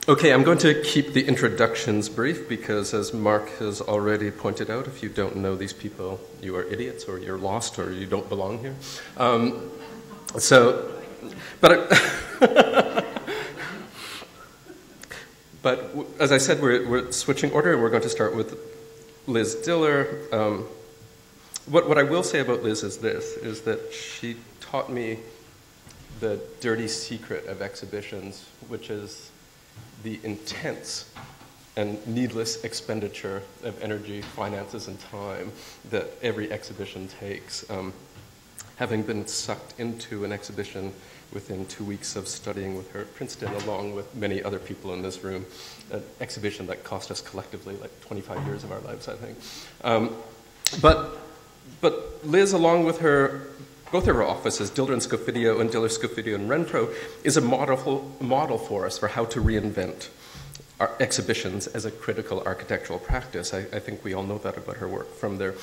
Okay, I'm going to keep the introductions brief because, as Mark has already pointed out, if you don't know these people, you are idiots or you're lost or you don't belong here. But as I said, we're switching order, and we're going to start with Liz Diller. What I will say about Liz is this, is that she taught me the dirty secret of exhibitions, which is the intense and needless expenditure of energy, finances, and time that every exhibition takes. Having been sucked into an exhibition within 2 weeks of studying with her at Princeton, along with many other people in this room, an exhibition that cost us collectively like 25 years of our lives, I think. But Liz, along with both her offices, Diller and Scofidio and Diller, Scofidio and Renfro, is a model for us for how to reinvent our exhibitions as a critical architectural practice. I think we all know that about her work. From their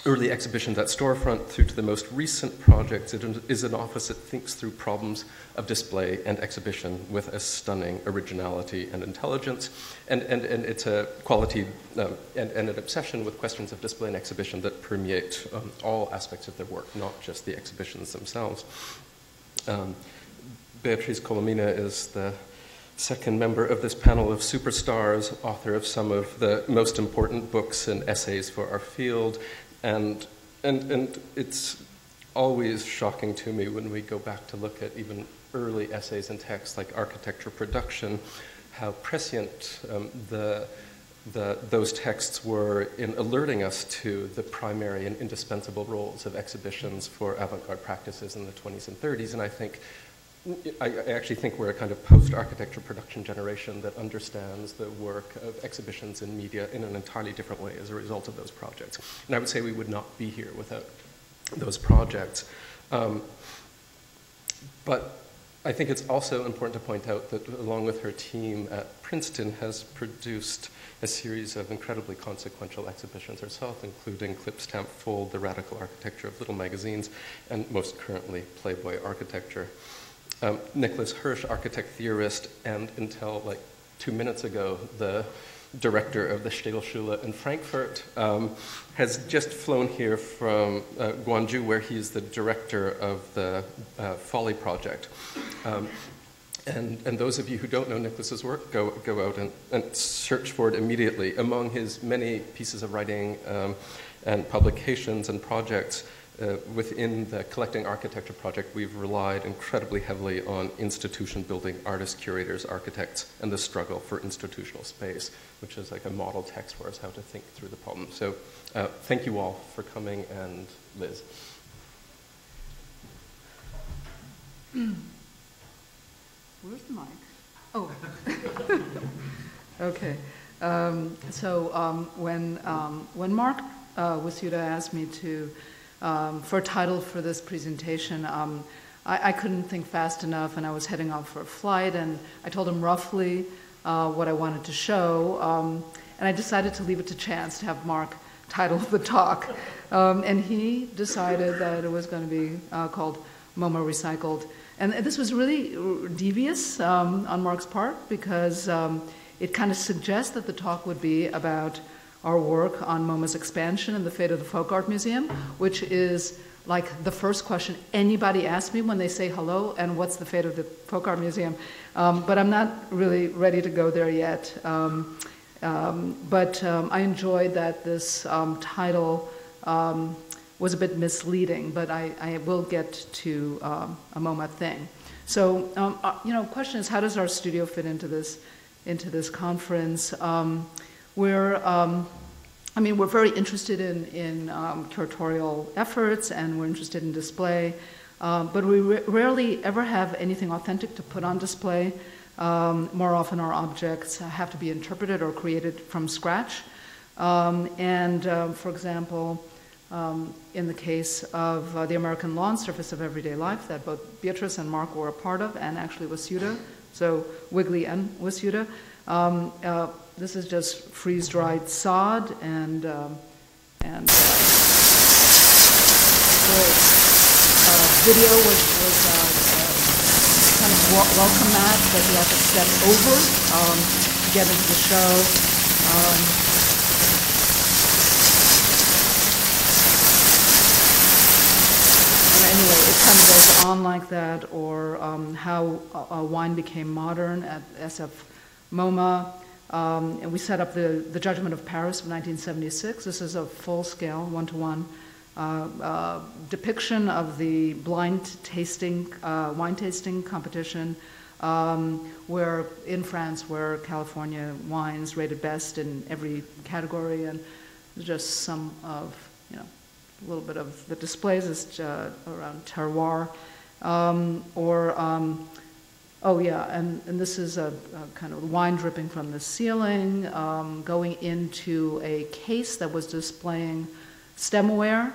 early exhibitions at Storefront through to the most recent projects, it is an office that thinks through problems of display and exhibition with a stunning originality and intelligence. And it's a quality and an obsession with questions of display and exhibition that permeate all aspects of their work, not just the exhibitions themselves. Beatriz Colomina is the second member of this panel of superstars, author of some of the most important books and essays for our field. And it's always shocking to me when we go back to look at even early essays and texts like Architecture Production, how prescient those texts were in alerting us to the primary and indispensable roles of exhibitions for avant-garde practices in the 20s and 30s. And I actually think we're a kind of post-architecture production generation that understands the work of exhibitions in media in an entirely different way as a result of those projects. And I would say we would not be here without those projects. But I think it's also important to point out that along with her team at Princeton has produced a series of incredibly consequential exhibitions herself, including Clipstamp Fold, The Radical Architecture of Little Magazines, and most currently Playboy Architecture. Nikolaus Hirsch, architect theorist, and until like 2 minutes ago, the director of the Städelschule in Frankfurt, has just flown here from Gwangju, where he's the director of the Folly Project. And those of you who don't know Nikolaus's work, go out and search for it immediately. Among his many pieces of writing and publications and projects, within the Collecting Architecture project, we've relied incredibly heavily on institution building, artists, curators, architects, and the struggle for institutional space, which is like a model text for us how to think through the problem. So thank you all for coming, and Liz. Where's the mic? Oh. Okay. When Mark Wasuda asked me to for a title for this presentation, I couldn't think fast enough, and I was heading off for a flight, and I told him roughly what I wanted to show, and I decided to leave it to chance to have Mark title the talk. And he decided that it was going to be called MoMA Recycled. And this was really devious on Mark's part, because it kind of suggests that the talk would be about our work on MoMA's expansion and the fate of the Folk Art Museum, which is like the first question anybody asks me when they say hello, and what's the fate of the Folk Art Museum? But I'm not really ready to go there yet. But I enjoyed that this title was a bit misleading, but I will get to a MoMA thing. So, question is, how does our studio fit into this conference? We're very interested in curatorial efforts, and we're interested in display, but we rarely ever have anything authentic to put on display. More often our objects have to be interpreted or created from scratch. For example, in the case of the American Lawn Surface of Everyday Life that both Beatriz and Mark were a part of, and actually Wasuda, so Wiggly and Wasuda, this is just freeze-dried sod and the video was kind of welcome mat that you have to step over to get into the show. Anyway, it kind of goes on like that, or how wine became modern at SF MoMA. And we set up the Judgment of Paris of 1976. This is a full-scale, one-to-one depiction of the blind tasting, wine tasting competition, where in France, where California wines rated best in every category, and just some of, a little bit of the displays is around terroir, oh yeah, and this is a kind of wine dripping from the ceiling, going into a case that was displaying stemware,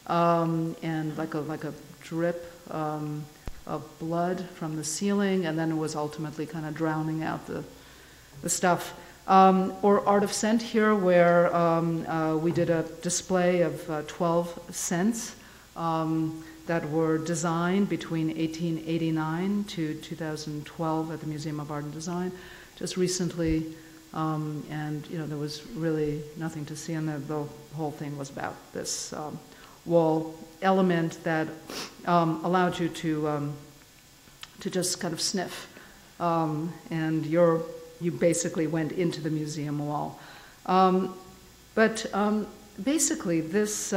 and like a drip of blood from the ceiling, and then it was ultimately kind of drowning out the stuff. Or Art of Scent here, where we did a display of 12 scents that were designed between 1889 to 2012 at the Museum of Art and Design, just recently, and there was really nothing to see, and the whole thing was about this wall element that allowed you to just kind of sniff, and you basically went into the museum wall. But basically, this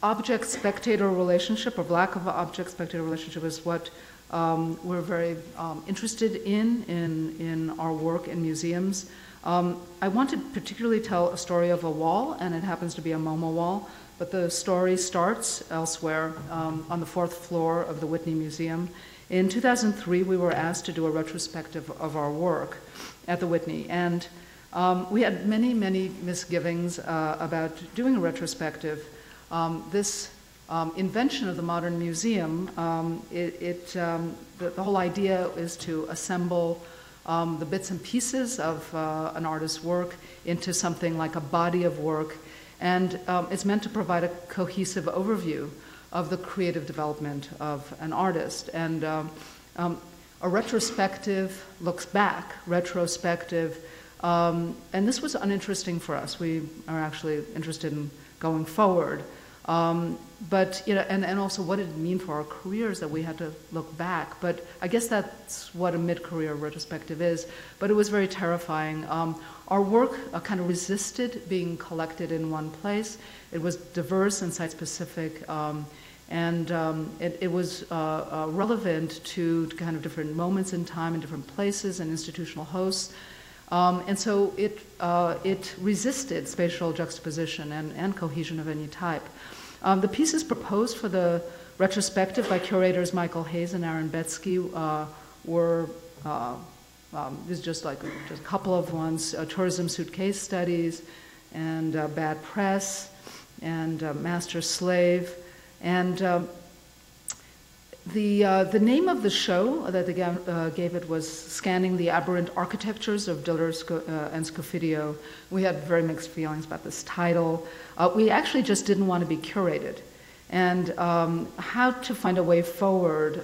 object-spectator relationship, or lack of object-spectator relationship, is what we're very interested in our work in museums. I want to particularly tell a story of a wall, and it happens to be a MoMA wall, but the story starts elsewhere on the 4th floor of the Whitney Museum. In 2003, we were asked to do a retrospective of our work at the Whitney, and we had many, many misgivings about doing a retrospective. This invention of the modern museum, the whole idea is to assemble the bits and pieces of an artist's work into something like a body of work, and it's meant to provide a cohesive overview of the creative development of an artist. And a retrospective looks back, retrospective, and this was uninteresting for us. We are actually interested in going forward. But, and also what did it mean for our careers that we had to look back? But I guess that's what a mid-career retrospective is. But it was very terrifying. Our work kind of resisted being collected in one place. It was diverse and site-specific, and it was relevant to kind of different moments in time and different places and institutional hosts. And so it resisted spatial juxtaposition and cohesion of any type. The pieces proposed for the retrospective by curators Michael Hayes and Aaron Betsky were there's just a couple of ones: tourism suitcase studies, and bad press, and master slave, and the name of the show that they gave it was Scanning the Aberrant Architectures of Diller and Scofidio. We had very mixed feelings about this title. We actually just didn't want to be curated, and how to find a way forward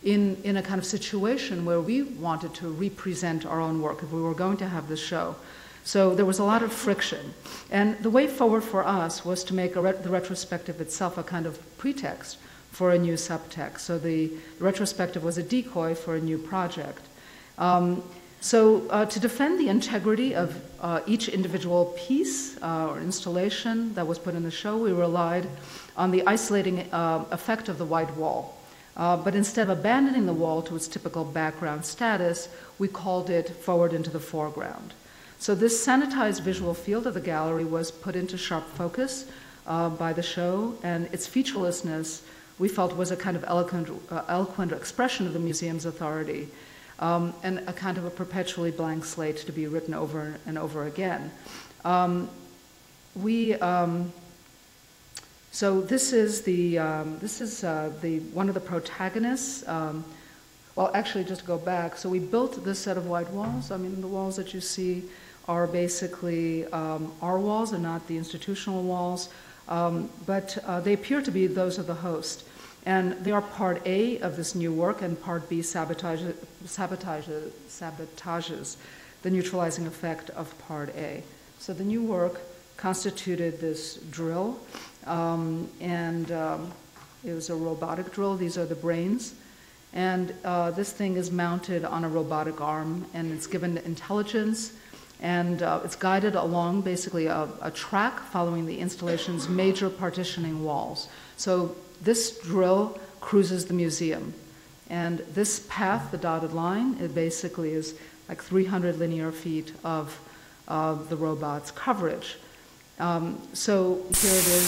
in a kind of situation where we wanted to represent our own work if we were going to have this show. So there was a lot of friction. And the way forward for us was to make the retrospective itself a kind of pretext for a new subtext. So the retrospective was a decoy for a new project. So to defend the integrity of each individual piece or installation that was put in the show, we relied on the isolating effect of the white wall. But instead of abandoning the wall to its typical background status, we called it forward into the foreground. So this sanitized visual field of the gallery was put into sharp focus by the show, and its featurelessness, we felt, was a kind of eloquent expression of the museum's authority, and a kind of a perpetually blank slate to be written over and over again. So this is the one of the protagonists. Well, actually, just to go back, so we built this set of white walls. I mean, the walls that you see are basically our walls and not the institutional walls, but they appear to be those of the host. And they are part A of this new work, and part B sabotages the neutralizing effect of part A. So the new work constituted this drill, and it was a robotic drill. These are the brains. And this thing is mounted on a robotic arm, and it's given intelligence, and it's guided along basically a track following the installation's major partitioning walls. So this drill cruises the museum. And this path, the dotted line, it basically is like 300 linear feet of the robot's coverage. So here it is.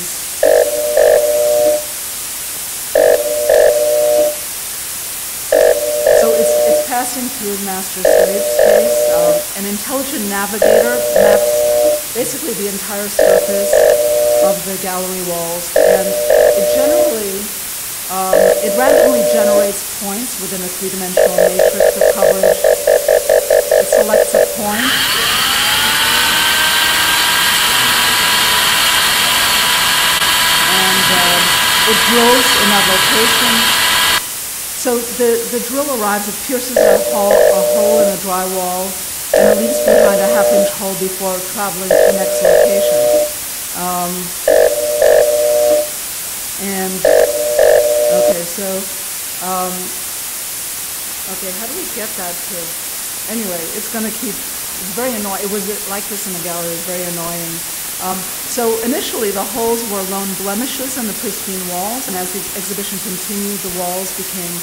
So it's passing through master-slave space. An intelligent navigator maps basically the entire surface of the gallery walls, and it randomly generates points within a three-dimensional matrix of coverage. It selects a point. And it drills in that location. So the drill arrives, it pierces a hole in the drywall, and it leaves behind a half-inch hole before traveling to the next location. Okay, how do we get that to, anyway, it's going to keep, it's very annoying. It was like this in the gallery, it was very annoying. So initially the holes were lone blemishes in the pristine walls, and as the exhibition continued, the walls became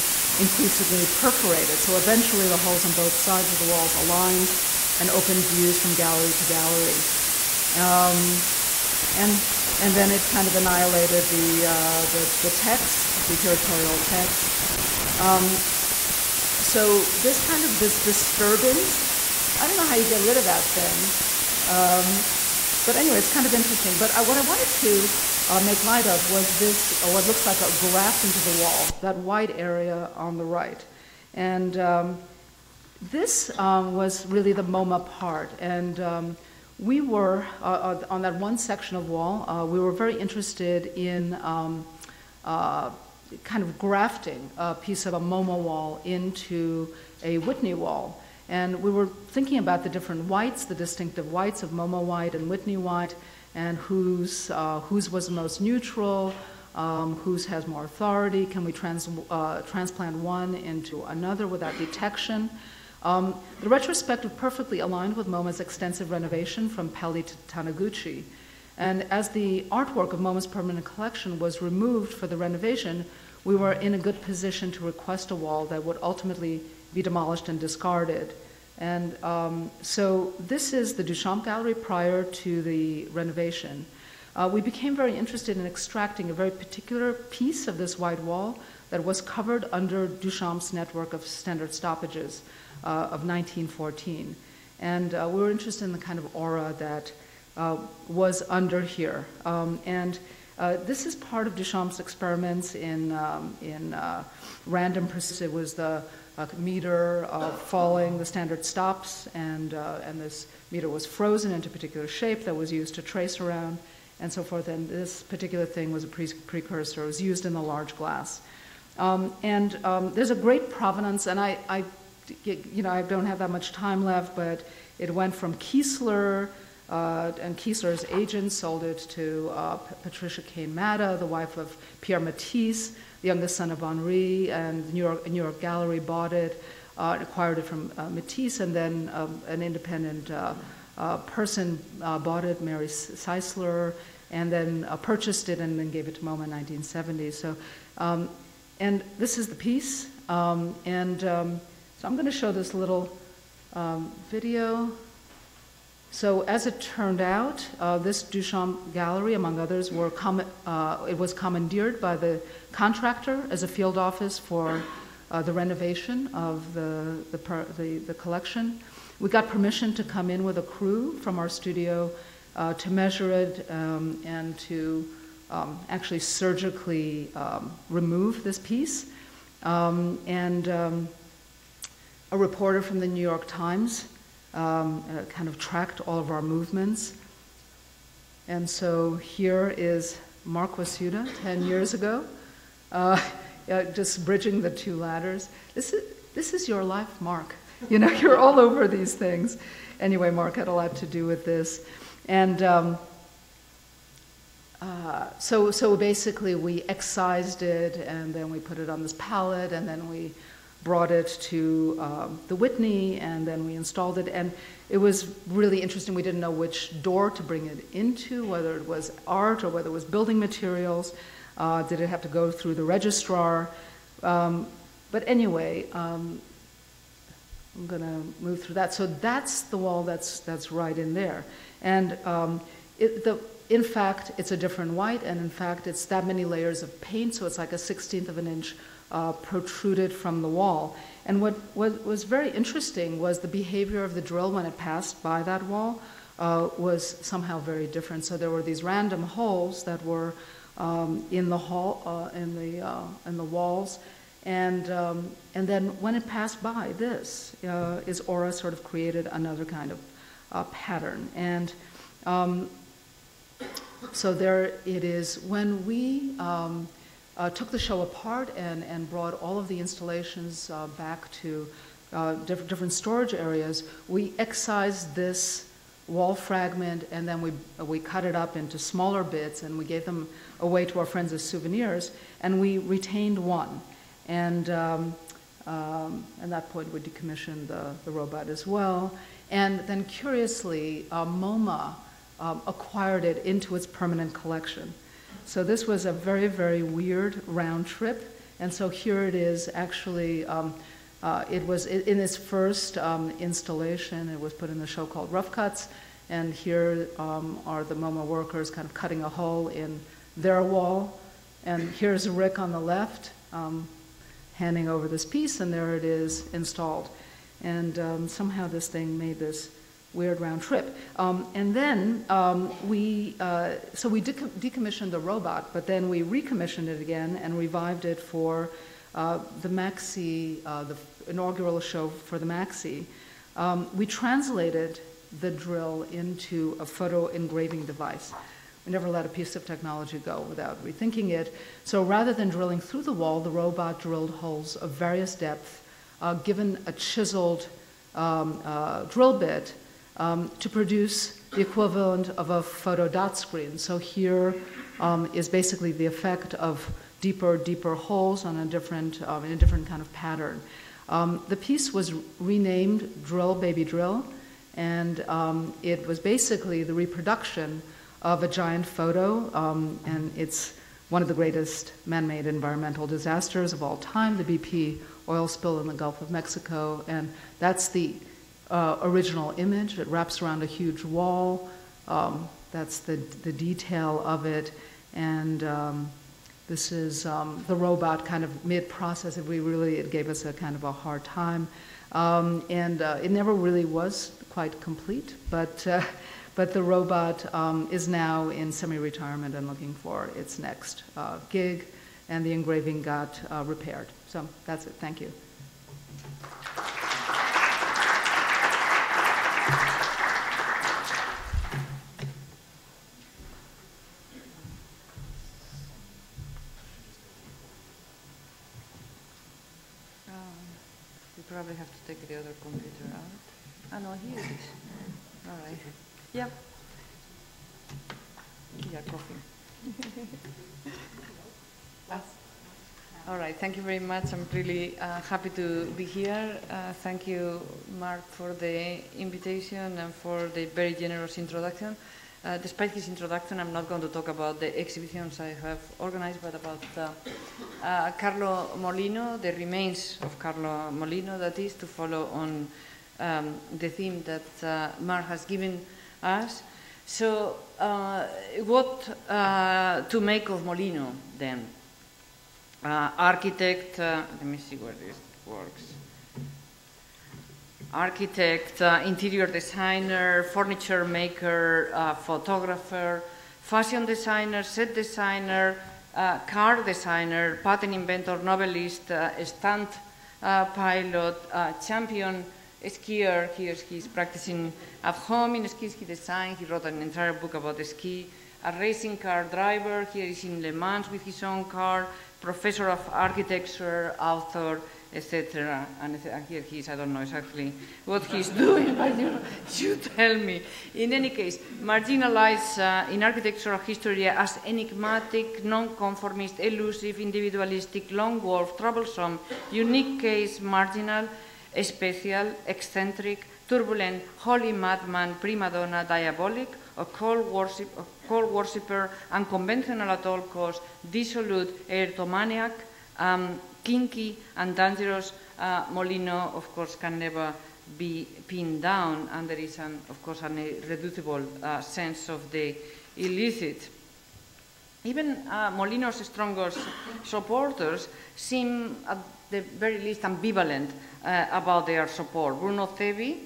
increasingly perforated. So eventually the holes on both sides of the walls aligned and opened views from gallery to gallery. And then it kind of annihilated the text, the curatorial text. So this disturbance, I don't know how you get rid of that thing. But anyway, it's kind of interesting. But what I wanted to make light of was this, what looks like a graft into the wall, that white area on the right. And this was really the MoMA part. And we were, on that one section of wall, we were very interested in kind of grafting a piece of a MoMA wall into a Whitney wall. And we were thinking about the different whites, the distinctive whites of MoMA white and Whitney white, and whose was the most neutral, whose has more authority, can we transplant one into another without detection. The retrospective perfectly aligned with MoMA's extensive renovation from Peli to Taniguchi. And as the artwork of MoMA's permanent collection was removed for the renovation, we were in a good position to request a wall that would ultimately be demolished and discarded. And so this is the Duchamp Gallery prior to the renovation. We became very interested in extracting a very particular piece of this white wall that was covered under Duchamp's network of standard stoppages of 1914. And we were interested in the kind of aura that was under here. This is part of Duchamp's experiments in random precision. It was the meter falling, the standard stops, and this meter was frozen into a particular shape that was used to trace around, and so forth. And this particular thing was a precursor. It was used in the large glass. There's a great provenance, and I don't have that much time left, but it went from Kiesler, and Kiesler's agent sold it to Patricia Kane Matta, the wife of Pierre Matisse, the youngest son of Henri, and New York Gallery bought it, acquired it from Matisse, and then an independent person bought it, Mary Seisler, and then purchased it and then gave it to MoMA in 1970. So, and this is the piece, so I'm going to show this little video. So as it turned out, this Duchamp gallery, among others, it was commandeered by the contractor as a field office for the renovation of the collection. We got permission to come in with a crew from our studio to measure it and to actually surgically remove this piece. A reporter from the New York Times kind of tracked all of our movements. And so here is Mark Wasuda 10 years ago. just bridging the two ladders. This is your life, Mark. You know, you're all over these things. Anyway, Mark had a lot to do with this. And so basically we excised it, and then we put it on this pallet, and then we brought it to the Whitney, and then we installed it. And it was really interesting. We didn't know which door to bring it into, whether it was art or whether it was building materials. Did it have to go through the registrar? But anyway, I'm going to move through that. So that's the wall that's right in there. And in fact, it's a different white, and in fact, it's that many layers of paint, so it's like a 1/16 of an inch protruded from the wall. And what was very interesting was the behavior of the drill when it passed by that wall was somehow very different. So there were these random holes that were in the walls, and then when it passed by, this is aura sort of created another kind of pattern. And so there it is. When we took the show apart and brought all of the installations back to different storage areas, we excised this wall fragment, and then we cut it up into smaller bits, and we gave them away to our friends as souvenirs, and we retained one. And at that point, we decommissioned the robot as well. And then curiously, MoMA acquired it into its permanent collection. So this was a very, very weird round trip. And so here it is. Actually, it was in its first installation. It was put in the show called Rough Cuts. And here are the MoMA workers kind of cutting a hole in their wall. And here's Rick on the left handing over this piece, and there it is installed. And somehow this thing made this weird round trip. And then we decommissioned the robot, but then we recommissioned it again and revived it for the Maxi, the inaugural show for the Maxi. We translated the drill into a photo engraving device. We never let a piece of technology go without rethinking it. So rather than drilling through the wall, the robot drilled holes of various depth, given a chiseled drill bit to produce the equivalent of a photo dot screen. So here is basically the effect of deeper holes on a different, in a different kind of pattern. The piece was renamed Drill Baby Drill, and it was basically the reproduction of a giant photo, and it's one of the greatest man-made environmental disasters of all time, the BP oil spill in the Gulf of Mexico, and that's the original image. It wraps around a huge wall. That's the detail of it, and this is the robot kind of mid-process. It gave us a kind of a hard time, and it never really was quite complete, but the robot is now in semi-retirement and looking for its next gig, and the engraving got repaired. So that's it. Thank you. We probably have to take the other computer out. Ah, no, here it is. All right. Yeah. Yeah, coffee. All right, thank you very much. I'm really happy to be here. Thank you, Mark, for the invitation and for the very generous introduction. Despite his introduction, I'm not going to talk about the exhibitions I have organized, but about Carlo Molino, the remains of Carlo Molino, that is, to follow on the theme that Mark has given us. So what to make of Molino, then? Architect, let me see where this works. Architect, interior designer, furniture maker, photographer, fashion designer, set designer, car designer, patent inventor, novelist, stunt pilot, champion skier. He's practicing at home in skis he designed. He wrote an entire book about the ski. A racing car driver. Here is in Le Mans with his own car. professor of architecture, author, etc. And here he is, I don't know exactly what he's doing, but you tell me. In any case, marginalized in architectural history as enigmatic, non-conformist, elusive, individualistic, lone wolf, troublesome, unique case, marginal, special, eccentric, turbulent, holy madman, prima donna, diabolic, a cold worshipper, unconventional at all costs, dissolute, erotomaniac, kinky and dangerous. Molino, of course, can never be pinned down, and there is, of course, an irreducible sense of the illicit. Even Molino's strongest supporters seem, at the very least, ambivalent about their support. Bruno Cebi,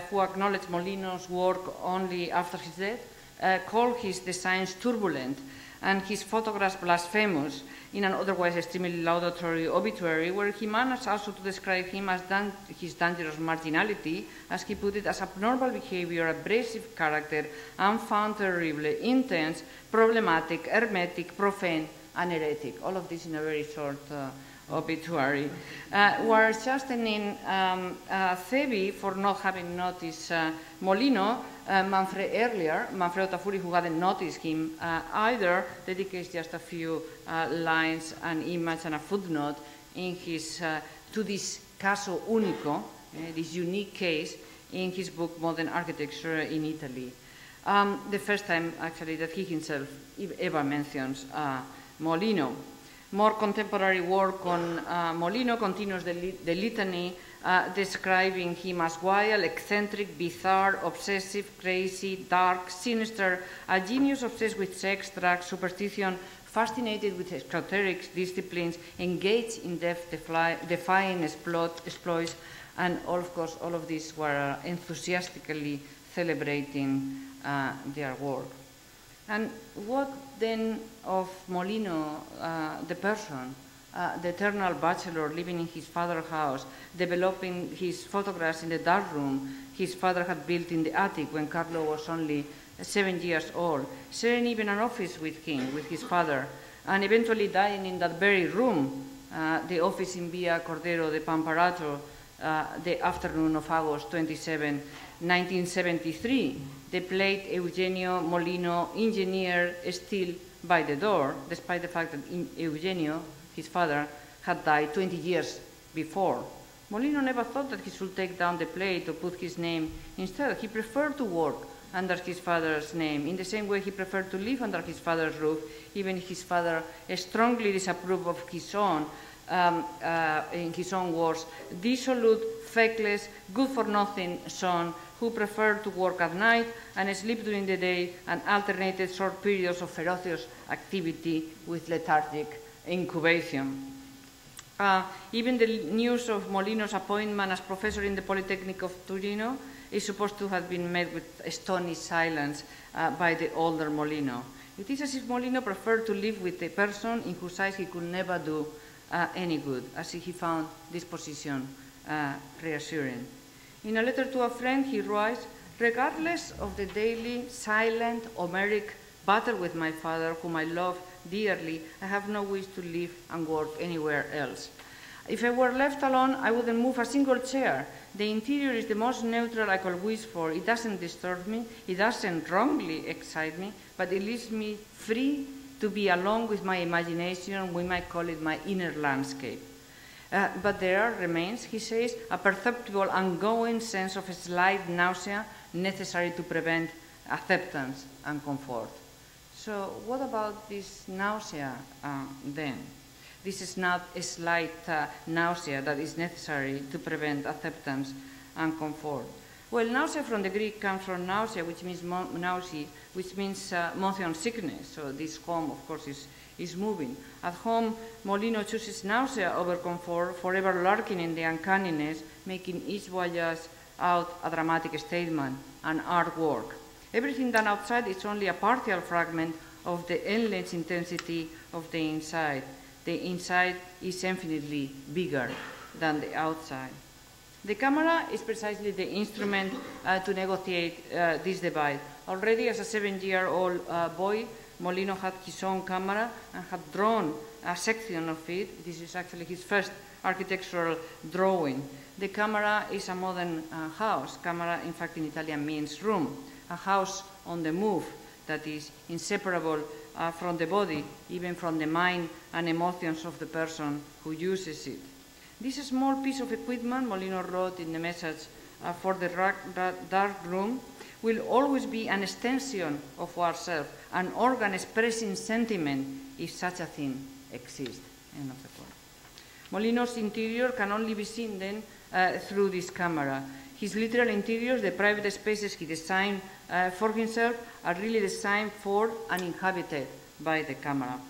who acknowledged Molino's work only after his death, called his designs turbulent and his photographs blasphemous in an otherwise extremely laudatory obituary, where he managed also to describe him as his dangerous marginality, as he put it, as abnormal behavior, abrasive character, unfound, terrible, intense, problematic, hermetic, profane, and heretic. All of this in a very short obituary. We're chastening Cebi for not having noticed Molino. Manfredo Tafuri, who hadn't noticed him either, dedicates just a few lines, an image, and a footnote in his, to this caso único, this unique case, in his book Modern Architecture in Italy. The first time, actually, that he himself ever mentions Molino. More contemporary work on Molino continues the litany, describing him as wild, eccentric, bizarre, obsessive, crazy, dark, sinister, a genius obsessed with sex, drugs, superstition, fascinated with esoteric disciplines, engaged in death, defying exploits, and of course, all of these were enthusiastically celebrating their work. And what then of Molino, the person, the eternal bachelor living in his father's house, developing his photographs in the darkroom his father had built in the attic when Carlo was only 7 years old, sharing even an office with him, with his father, and eventually dying in that very room, the office in Via Cordero de Pamparato, the afternoon of August 27, 1973. The plate Eugenio Molino, engineer, still by the door, despite the fact that Eugenio, his father, had died 20 years before. Molino never thought that he should take down the plate or put his name instead. He preferred to work under his father's name, in the same way he preferred to live under his father's roof, even if his father strongly disapproved of his own, in his own words, dissolute, feckless, good-for-nothing son who preferred to work at night and sleep during the day and alternated short periods of ferocious activity with lethargic incubation. Even the news of Molino's appointment as professor in the Polytechnic of Torino is supposed to have been met with stony silence by the older Molino. It is as if Molino preferred to live with a person in whose eyes he could never do any good, as if he found this position reassuring. In a letter to a friend, he writes, regardless of the daily, silent, Homeric battle with my father, whom I love dearly, I have no wish to live and work anywhere else. If I were left alone, I wouldn't move a single chair. The interior is the most neutral I could wish for. It doesn't disturb me, it doesn't wrongly excite me, but it leaves me free to be alone with my imagination. We might call it my inner landscape. But there remains, he says, a perceptible ongoing sense of a slight nausea necessary to prevent acceptance and comfort. So what about this nausea then? This is not a slight nausea that is necessary to prevent acceptance and comfort. Well, nausea from the Greek comes from nausea, which means nausea, which means motion sickness. So this home, of course, is moving. At home, Molino chooses nausea over comfort, forever lurking in the uncanniness, making each voyage out a dramatic statement, an artwork. Everything done outside is only a partial fragment of the endless intensity of the inside. The inside is infinitely bigger than the outside. The camera is precisely the instrument to negotiate this divide. Already as a 7-year-old boy, Molino had his own camera and had drawn a section of it. This is actually his first architectural drawing. The camera is a modern house. Camera, in fact, in Italian means room, a house on the move that is inseparable from the body, even from the mind and emotions of the person who uses it. This small piece of equipment, Molino wrote in the message for the dark room, will always be an extension of ourselves, an organ expressing sentiment, if such a thing exists. End of the quote. Molino's interior can only be seen then through this camera. His literal interiors, the private spaces he designed for himself, are really designed for and inhabited by the camera.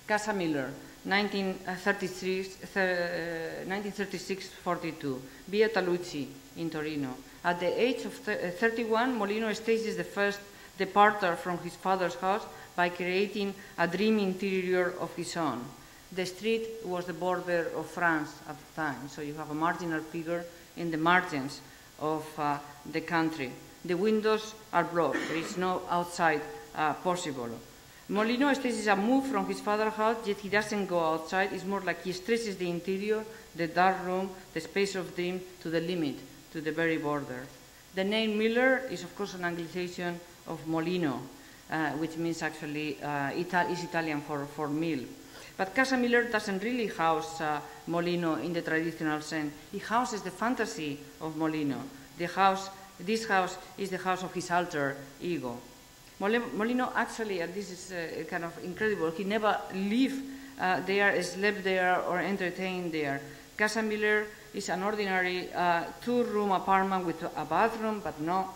Casa Miller, 1936-42, Via Talucci in Torino. At the age of 31, Molino stages the first departure from his father's house by creating a dream interior of his own. The street was the border of France at the time, so you have a marginal figure in the margins of the country. The windows are blocked. There is no outside possible. Molino stages a move from his father's house, yet he doesn't go outside. It's more like he stresses the interior, the dark room, the space of dream to the limit, to the very border. The name Miller is, of course, an Anglicization of Molino, which means actually is Italian for mill. But Casa Miller doesn't really house Molino in the traditional sense. He houses the fantasy of Molino. This house is the house of his alter ego. Molino actually, and this is kind of incredible, he never lived there, slept there, or entertained there. Casa Miller is an ordinary two-room apartment with a bathroom, but no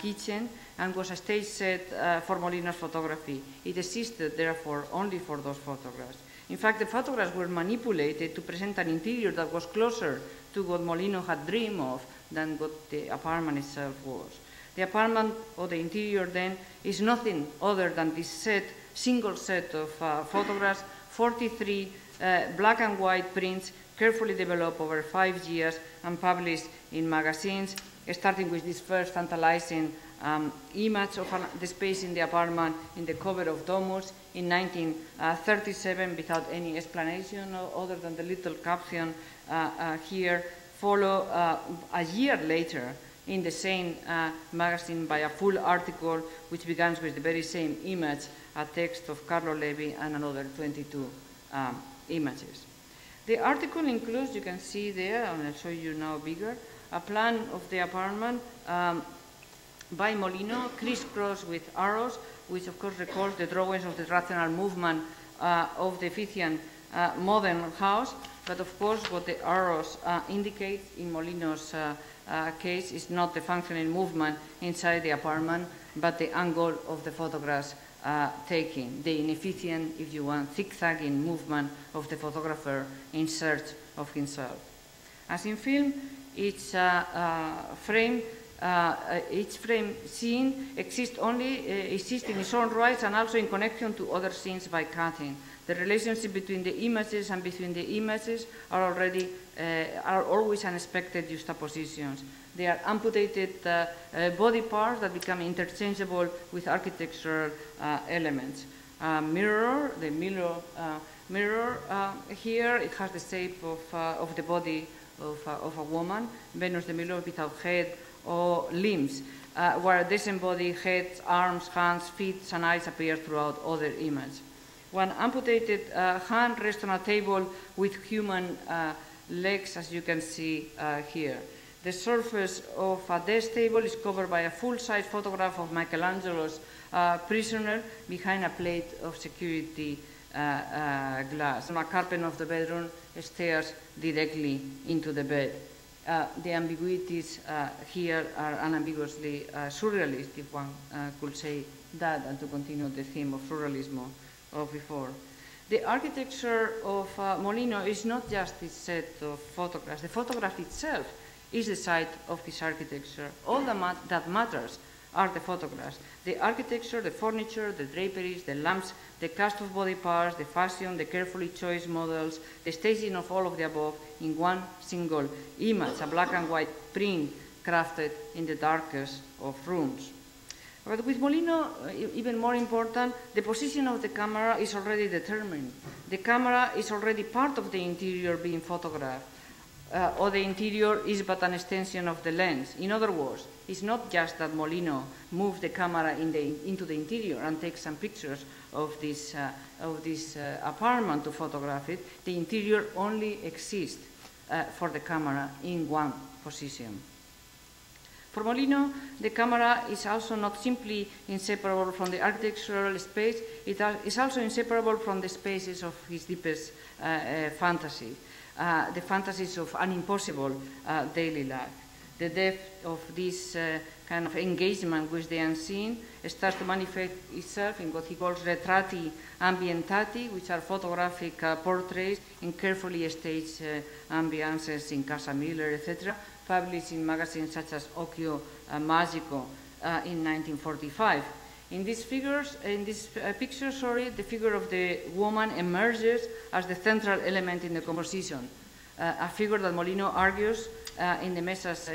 kitchen, and was a stage set for Molino's photography. It existed, therefore, only for those photographs. In fact, the photographs were manipulated to present an interior that was closer to what Molino had dreamed of than what the apartment itself was. The apartment, or the interior then, is nothing other than this single set of photographs, 43 black and white prints, carefully developed over 5 years and published in magazines, starting with this first tantalizing image of the space in the apartment in the cover of Domus in 1937, without any explanation other than the little caption here, follow a year later in the same magazine by a full article which begins with the very same image, a text of Carlo Levi and another 22 images. The article includes, you can see there, and I'll show you now bigger, a plan of the apartment by Molino, crisscrossed with arrows, which of course recalls the drawings of the rational movement of the Ephesian modern house. But of course, what the arrows indicate in Molino's case is not the functioning movement inside the apartment, but the angle of the photographs taken, the inefficient, if you want, zigzagging movement of the photographer in search of himself. As in film, each frame scene exists in its own right and also in connection to other scenes by cutting. The relationship between the images and between the images are always unexpected juxtapositions. They are amputated body parts that become interchangeable with architectural elements. The mirror here, it has the shape of the body of a woman, Venus de Milo without head or limbs, where disembodied heads, arms, hands, feet, and eyes appear throughout other images. One amputated hand rests on a table with human legs, as you can see here. The surface of a desk table is covered by a full-size photograph of Michelangelo's prisoner behind a plate of security glass. A carpet of the bedroom stares directly into the bed. The ambiguities here are unambiguously surrealist, if one could say that, and to continue the theme of surrealism of before. The architecture of Molino is not just this set of photographs. The photograph itself is the site of his architecture. All that matters are the photographs. The architecture, the furniture, the draperies, the lamps, the cast of body parts, the fashion, the carefully chosen models, the staging of all of the above in one single image, a black and white print crafted in the darkest of rooms. But with Molino, even more important, the position of the camera is already determined. The camera is already part of the interior being photographed, or the interior is but an extension of the lens. In other words, it's not just that Molino moves the camera into the interior and takes some pictures of this apartment to photograph it. The interior only exists for the camera in one position. For Molino, the camera is also not simply inseparable from the architectural space, it is also inseparable from the spaces of his deepest fantasy, the fantasies of an impossible daily life. The depth of this kind of engagement with the unseen starts to manifest itself in what he calls ritratti ambientati, which are photographic portraits in carefully staged ambiances in Casa Miller, etc., published in magazines such as Occhio Magico in 1945. In these picture, the figure of the woman emerges as the central element in the composition, a figure that Molino argues in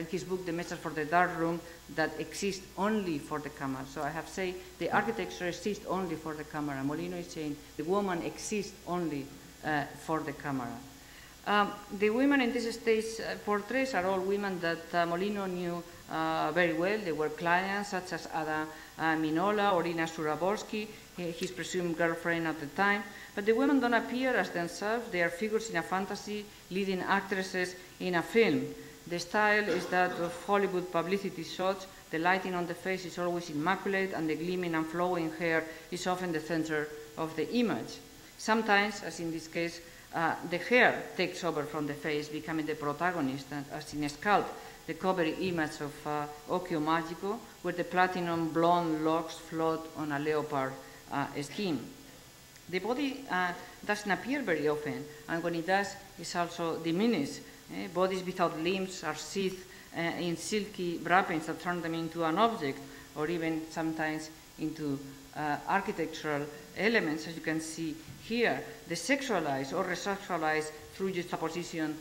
his book, The Message for the Dark Room, that exists only for the camera. So I have said the architecture exists only for the camera. Molino is saying the woman exists only for the camera. The women in this stage portraits are all women that Molino knew very well. They were clients such as Ada Minola or Ina Suraborski, his presumed girlfriend at the time. But the women don't appear as themselves. They are figures in a fantasy, leading actresses in a film. The style is that of Hollywood publicity shots. The lighting on the face is always immaculate, and the gleaming and flowing hair is often the center of the image. Sometimes, as in this case, the hair takes over from the face, becoming the protagonist, as in Scalp, the cover image of Occhio Magico, where the platinum blonde locks float on a leopard skin. The body doesn't appear very often, and when it does, it's also diminished. Bodies without limbs are sheathed in silky wrappings that turn them into an object, or even sometimes into architectural elements, as you can see here. The sexualized or resexualized through juxtaposition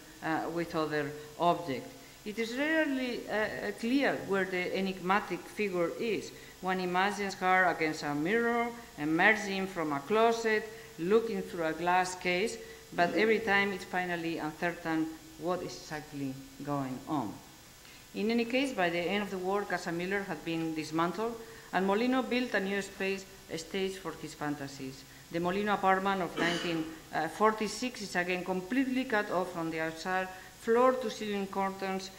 with other objects. It is rarely clear where the enigmatic figure is. One imagines her against a mirror, emerging from a closet, looking through a glass case, but every time it's finally uncertain what is exactly going on. In any case, by the end of the war, Casa Miller had been dismantled, and Molino built a new stage for his fantasies. The Molino apartment of 1946 is again completely cut off from the outside. Floor-to-ceiling curtains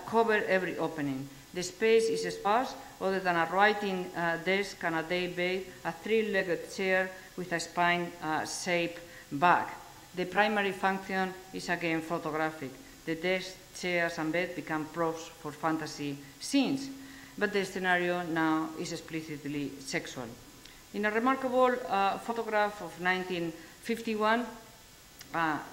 cover every opening. The space is sparse, other than a writing desk and a day bed, a three-legged chair with a spine-shaped back. The primary function is again photographic. The desk, chairs, and bed become props for fantasy scenes, but the scenario now is explicitly sexual. In a remarkable photograph of 1951,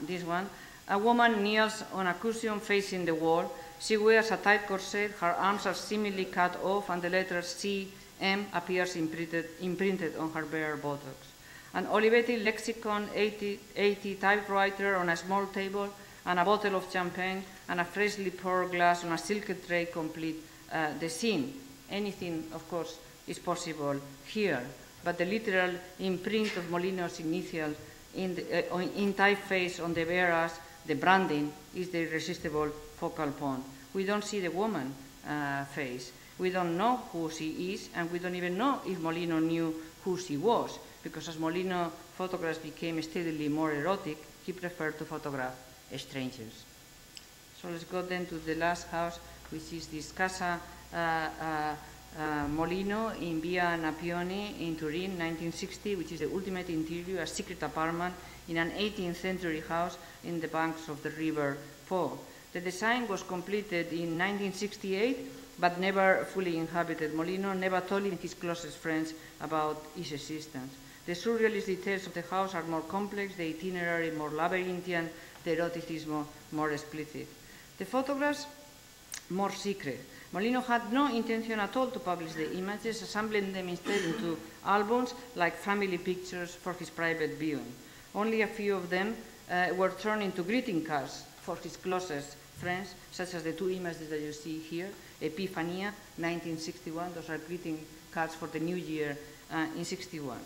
this one, a woman kneels on a cushion facing the wall. She wears a tight corset, her arms are seemingly cut off, and the letter CM appears imprinted on her bare buttocks. An Olivetti Lexicon 80 typewriter on a small table, and a bottle of champagne, and a freshly poured glass on a silk tray complete the scene. Anything, of course, is possible here, but the literal imprint of Molino's initial in typeface on the bare ass, the branding, is the irresistible focal point. We don't see the woman face. We don't know who she is, and we don't even know if Molino knew who she was, because as Molino photographs became steadily more erotic, he preferred to photograph strangers. So let's go then to the last house, which is this Casa Molino in Via Napioni in Turin, 1960, which is the ultimate interior, a secret apartment in an 18th century house in the banks of the river Po. The design was completed in 1968, but never fully inhabited. Molino never told his closest friends about its existence. The surrealist details of the house are more complex, the itinerary more labyrinthian, the eroticism more explicit. The photographs more secret. Molino had no intention at all to publish the images, assembling them instead into albums like family pictures for his private viewing. Only a few of them were turned into greeting cards for his closest friends, such as the two images that you see here, Epifania, 1961, those are greeting cuts for the new year in '61.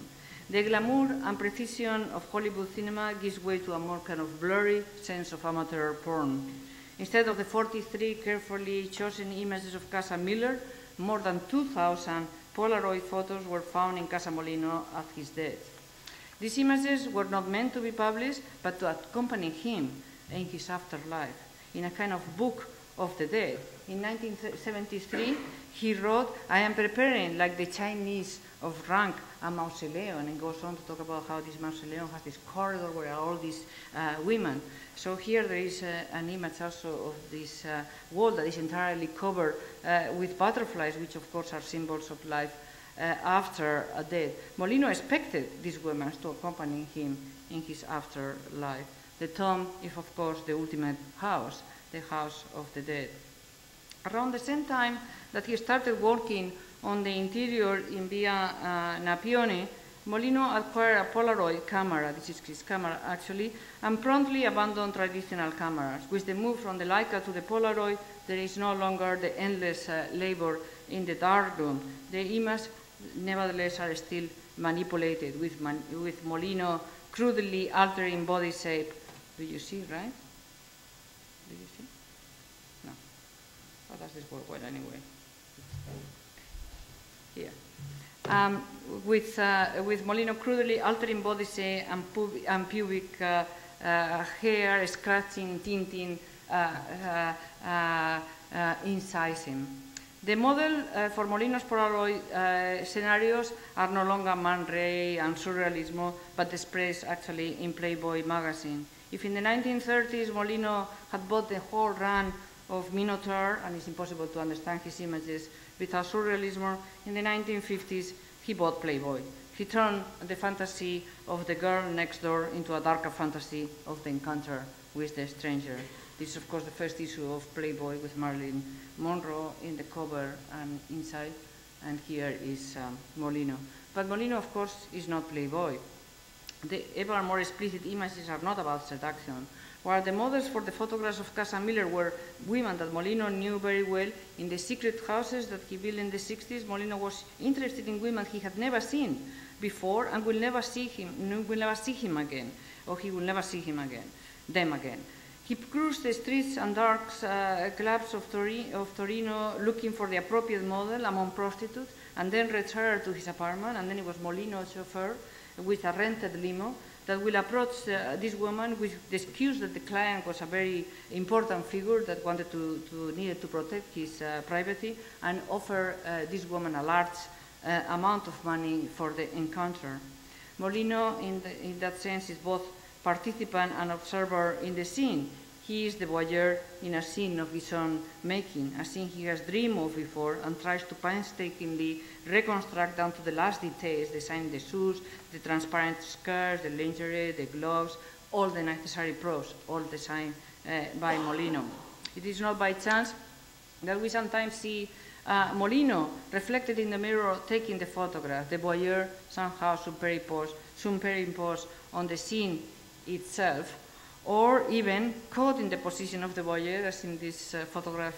The glamour and precision of Hollywood cinema gives way to a more kind of blurry sense of amateur porn. Instead of the 43 carefully chosen images of Casa Miller, more than 2,000 Polaroid photos were found in Casa Molino at his death. These images were not meant to be published, but to accompany him in his afterlife, in a kind of book of the dead. In 1973, he wrote, "I am preparing, like the Chinese of rank, a mausoleum," and it goes on to talk about how this mausoleum has this corridor where are all these women. So here there is an image also of this wall that is entirely covered with butterflies, which of course are symbols of life after a death. Molino expected these women to accompany him in his afterlife. The tomb is, of course, the ultimate house, the house of the dead. Around the same time that he started working on the interior in Via Napione, Molino acquired a Polaroid camera, this is his camera actually, and promptly abandoned traditional cameras. With the move from the Leica to the Polaroid, there is no longer the endless labor in the darkroom. The images, nevertheless, are still manipulated with Molino crudely altering body shape. Do you see, right? Do you see? No. How does this work? Well, anyway. Here. With Molino crudely altering body shape and pubic hair, scratching, tinting, incising. The model for Molino's Polaroid scenarios are no longer Man Ray and Surrealismo, but expressed actually in Playboy magazine. If in the 1930s Molino had bought the whole run of Minotaur, and it's impossible to understand his images without Surrealism, in the 1950s he bought Playboy. He turned the fantasy of the girl next door into a darker fantasy of the encounter with the stranger. This is, of course, the first issue of Playboy with Marilyn Monroe in the cover and inside, and here is Molino. But Molino, of course, is not Playboy. The ever more explicit images are not about seduction. While the models for the photographs of Casa Miller were women that Molino knew very well, in the secret houses that he built in the 60s, Molino was interested in women he had never seen before and will never see him again, or he will never see them again. He cruised the streets and dark clubs of Torino looking for the appropriate model among prostitutes, and then returned to his apartment, and then it was Molino's chauffeur with a rented limo that will approach this woman with the excuse that the client was a very important figure that needed to protect his privacy, and offer this woman a large amount of money for the encounter. Molino, in that sense, is both participant and observer in the scene. He is the voyeur in a scene of his own making, a scene he has dreamed of before and tries to painstakingly reconstruct down to the last details, designing the shoes, the transparent skirts, the lingerie, the gloves, all the necessary props, all designed by Molino. It is not by chance that we sometimes see Molino reflected in the mirror taking the photograph, the voyeur somehow superimposed on the scene itself, or even caught in the position of the voyeur, as in this photograph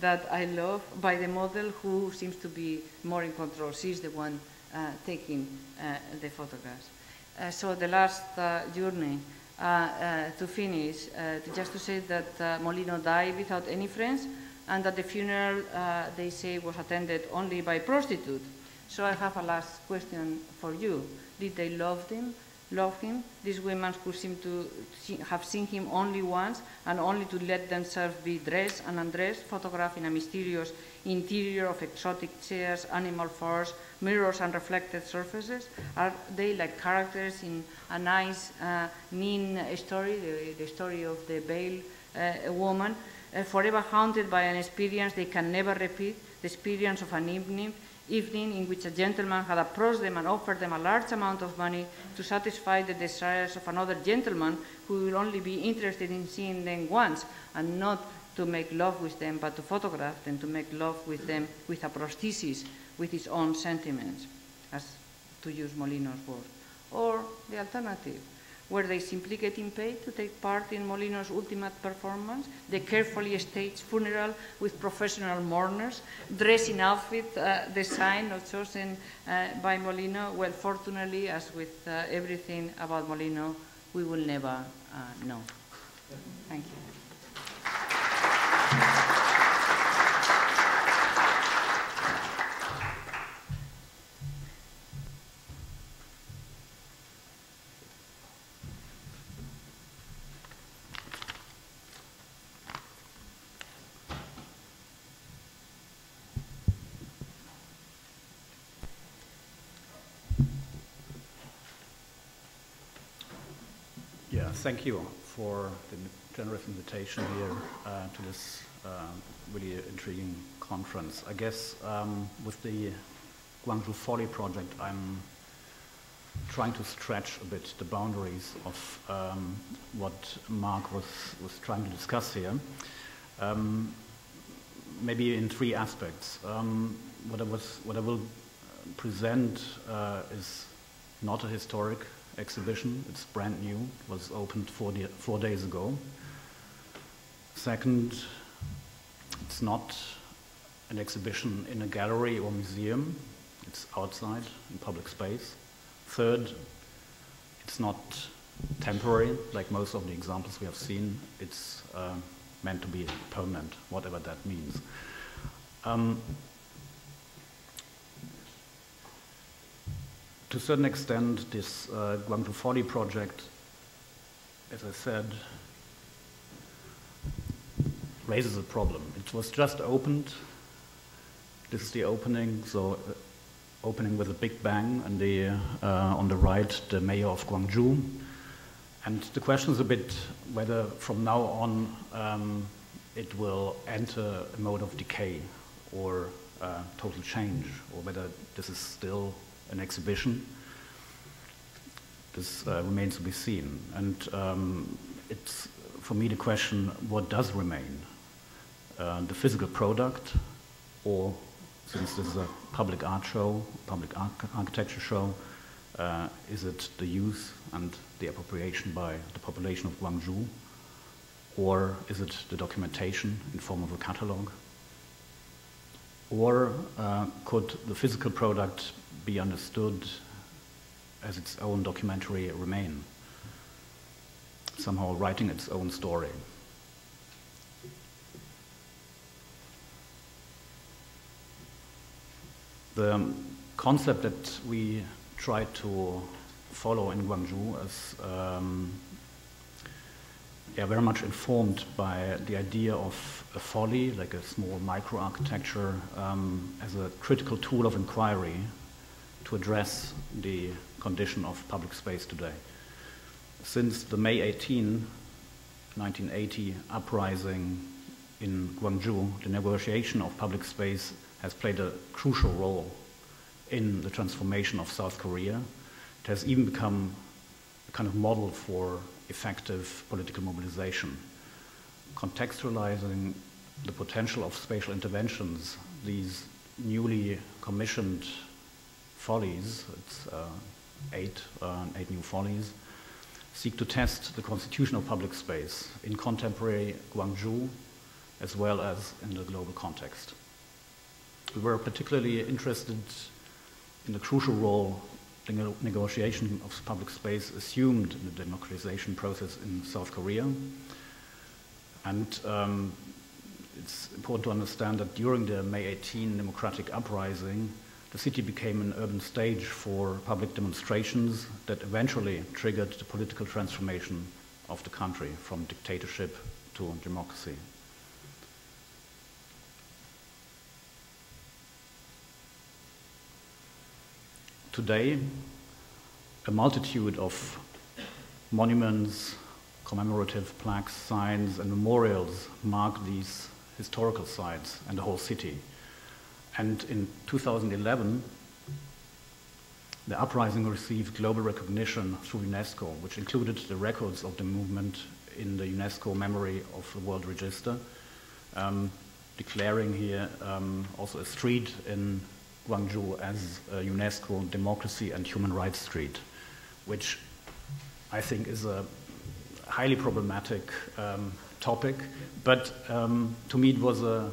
that I love, by the model who seems to be more in control. She's the one taking the photographs. So the last journey to finish, just to say that Molino died without any friends, and that the funeral, they say, was attended only by prostitutes. So I have a last question for you. Did they love him? These women who seem to have seen him only once, and only to let themselves be dressed and undressed, photographed in a mysterious interior of exotic chairs, animal furs, mirrors and reflected surfaces? Are they like characters in a nice Nin story, the story of the veiled woman, forever haunted by an experience they can never repeat, the experience of an evening in which a gentleman had approached them and offered them a large amount of money to satisfy the desires of another gentleman who will only be interested in seeing them once, and not to make love with them, but to photograph them, to make love with them with a prosthesis, with his own sentiments, as to use Molino's word. Or the alternative, were they simply getting paid to take part in Molino's ultimate performance, the carefully staged funeral with professional mourners, dressed in outfit designed or chosen by Molino? Well, fortunately, as with everything about Molino, we will never know. Thank you. Thank you for the generous invitation here to this really intriguing conference. I guess with the Guangzhou Folly project, I'm trying to stretch a bit the boundaries of what Mark was trying to discuss here. Maybe in three aspects. What I will present is not a historic exhibition. It's brand new. It was opened 4 days ago. Second, it's not an exhibition in a gallery or museum. It's outside in public space. Third, it's not temporary like most of the examples we have seen. It's meant to be permanent, whatever that means. To a certain extent, this Guangzhou Folly project, as I said, raises a problem. It was just opened. This is the opening, so opening with a big bang, and on the right, the mayor of Guangzhou. And the question is a bit whether from now on it will enter a mode of decay or total change, or whether this is still an exhibition. This remains to be seen. And it's, for me, the question, what does remain? The physical product, or, since this is a public art show, public architecture show, is it the use and the appropriation by the population of Guangzhou, or is it the documentation in form of a catalog? Or could the physical product be understood as its own documentary remain, somehow writing its own story? The concept that we try to follow in Guangzhou is very much informed by the idea of a folly, like a small micro-architecture, as a critical tool of inquiry to address the condition of public space today. Since the May 18, 1980 uprising in Guangzhou, the negotiation of public space has played a crucial role in the transformation of South Korea. It has even become a kind of model for effective political mobilization. Contextualizing the potential of spatial interventions, these newly commissioned follies, it's eight new follies, seek to test the constitution of public space in contemporary Guangzhou as well as in the global context. We were particularly interested in the crucial role the negotiation of public space assumed in the democratization process in South Korea. And it's important to understand that during the May 18 democratic uprising, the city became an urban stage for public demonstrations that eventually triggered the political transformation of the country from dictatorship to democracy. Today, a multitude of monuments, commemorative plaques, signs, and memorials mark these historical sites and the whole city. And in 2011, the uprising received global recognition through UNESCO, which included the records of the movement in the UNESCO Memory of the World Register, declaring here also a street in Guangzhou as a UNESCO Democracy and Human Rights Street, which I think is a highly problematic topic, but to me it was a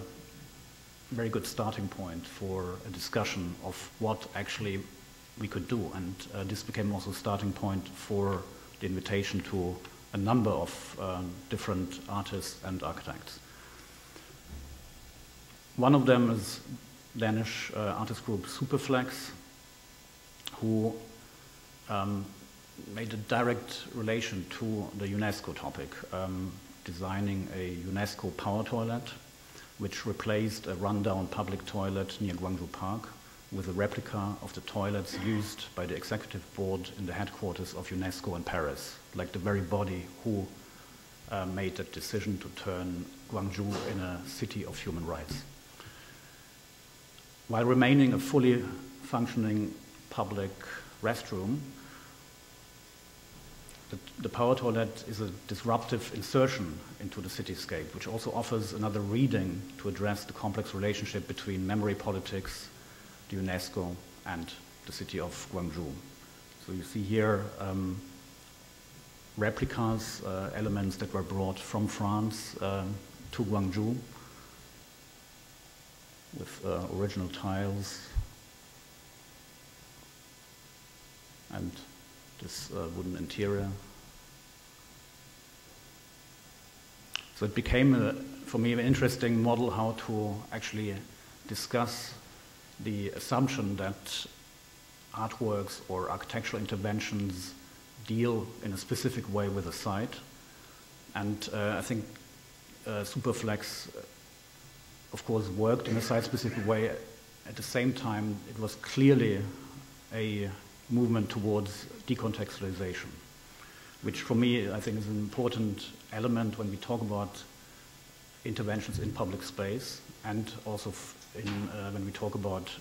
very good starting point for a discussion of what actually we could do, and this became also a starting point for the invitation to a number of different artists and architects. One of them is Danish artist group Superflex, who made a direct relation to the UNESCO topic, designing a UNESCO power toilet, which replaced a rundown public toilet near Gwangju Park with a replica of the toilets used by the executive board in the headquarters of UNESCO in Paris, like the very body who made that decision to turn Gwangju in a city of human rights. While remaining a fully functioning public restroom, the power toilet is a disruptive insertion into the cityscape, which also offers another reading to address the complex relationship between memory politics, the UNESCO, and the city of Gwangju. So you see here replicas, elements that were brought from France to Gwangju with original tiles and this wooden interior. So it became, for me, an interesting model how to actually discuss the assumption that artworks or architectural interventions deal in a specific way with a site. And I think Superflex, of course, worked in a site-specific way. At the same time, it was clearly a movement towards decontextualization, which for me, I think, is an important element when we talk about interventions in public space and also when we talk about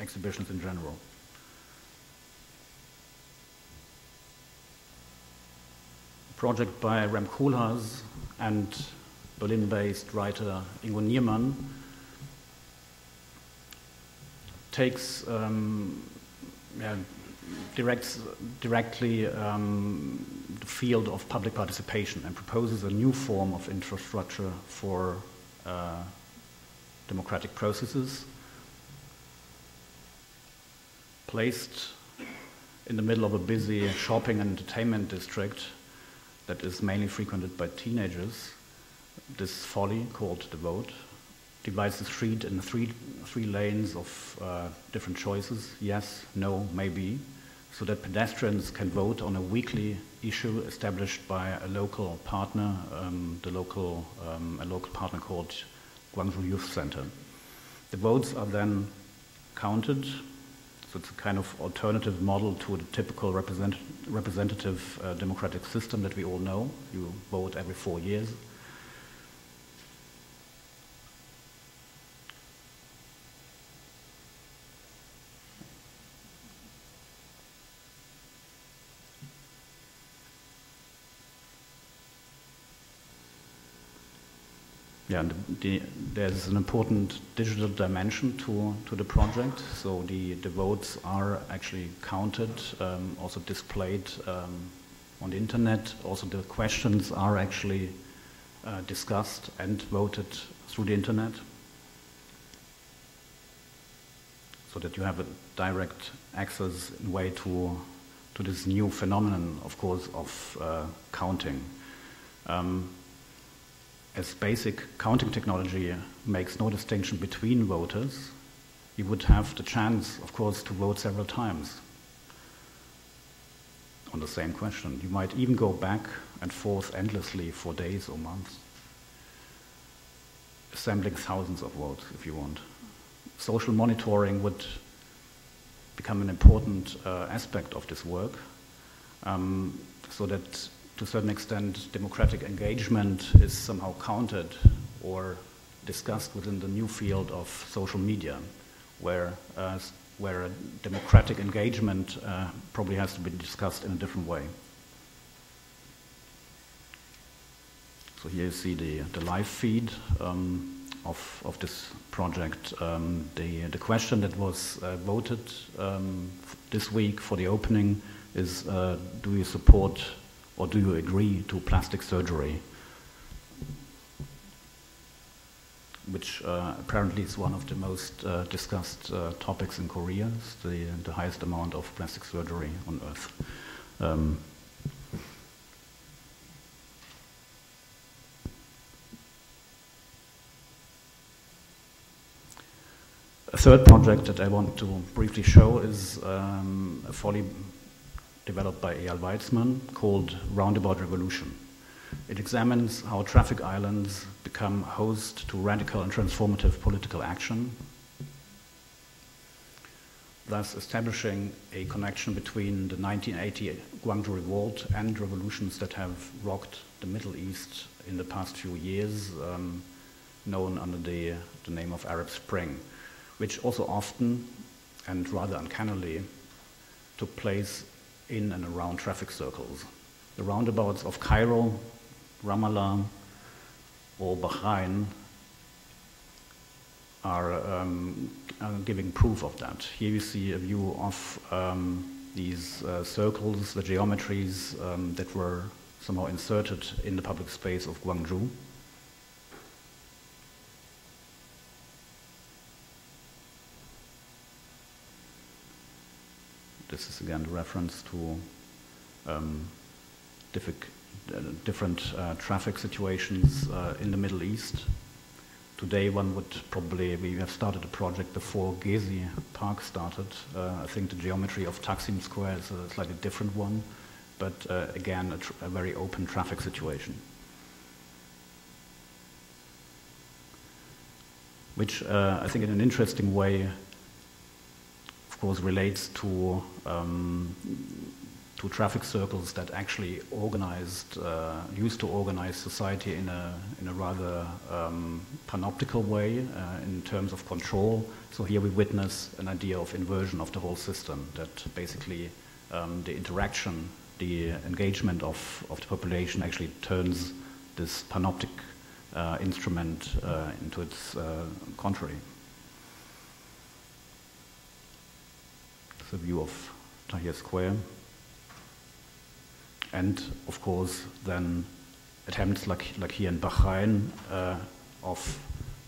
exhibitions in general. A project by Rem Koolhaas and Berlin-based writer Ingo Niermann takes directly the field of public participation and proposes a new form of infrastructure for democratic processes, placed in the middle of a busy shopping and entertainment district that is mainly frequented by teenagers. This folly, called the Vote, divides the street in three lanes of different choices: yes, no, maybe, so that pedestrians can vote on a weekly issue established by a local partner, a local partner called Gwangju Youth Center. The votes are then counted, so it's a kind of alternative model to the typical representative democratic system that we all know. You vote every 4 years. Yeah, and there's an important digital dimension to the project. So the votes are actually counted, also displayed on the internet. Also the questions are actually discussed and voted through the internet, so that you have a direct access in a way to this new phenomenon, of course, of counting. As basic counting technology makes no distinction between voters, you would have the chance, of course, to vote several times on the same question. You might even go back and forth endlessly for days or months, assembling thousands of votes if you want. Social monitoring would become an important aspect of this work, so that to a certain extent, democratic engagement is somehow counted or discussed within the new field of social media, where democratic engagement probably has to be discussed in a different way. So here you see the live feed of this project. The question that was voted this week for the opening is, do you support or do you agree to plastic surgery? Which apparently is one of the most discussed topics in Korea, the highest amount of plastic surgery on earth. A third project that I want to briefly show is a folly developed by Eyal Weizmann called Roundabout Revolution. It examines how traffic islands become host to radical and transformative political action, thus establishing a connection between the 1980 Gwangju Revolt and revolutions that have rocked the Middle East in the past few years, known under the name of Arab Spring, which also often and rather uncannily took place in and around traffic circles. The roundabouts of Cairo, Ramallah, or Bahrain are giving proof of that. Here you see a view of these circles, the geometries that were somehow inserted in the public space of Gwangju. This is again a reference to different traffic situations in the Middle East. Today we have started a project before Gezi Park started. I think the geometry of Taksim Square is a slightly different one, but again a very open traffic situation. Which I think in an interesting way of course relates to traffic circles that actually used to organize society in a rather panoptical way in terms of control. So here we witness an idea of inversion of the whole system, that basically the interaction, the engagement of the population actually turns this panoptic instrument into its contrary. It's a view of Tahrir Square. And of course, then attempts like here in Bahrain of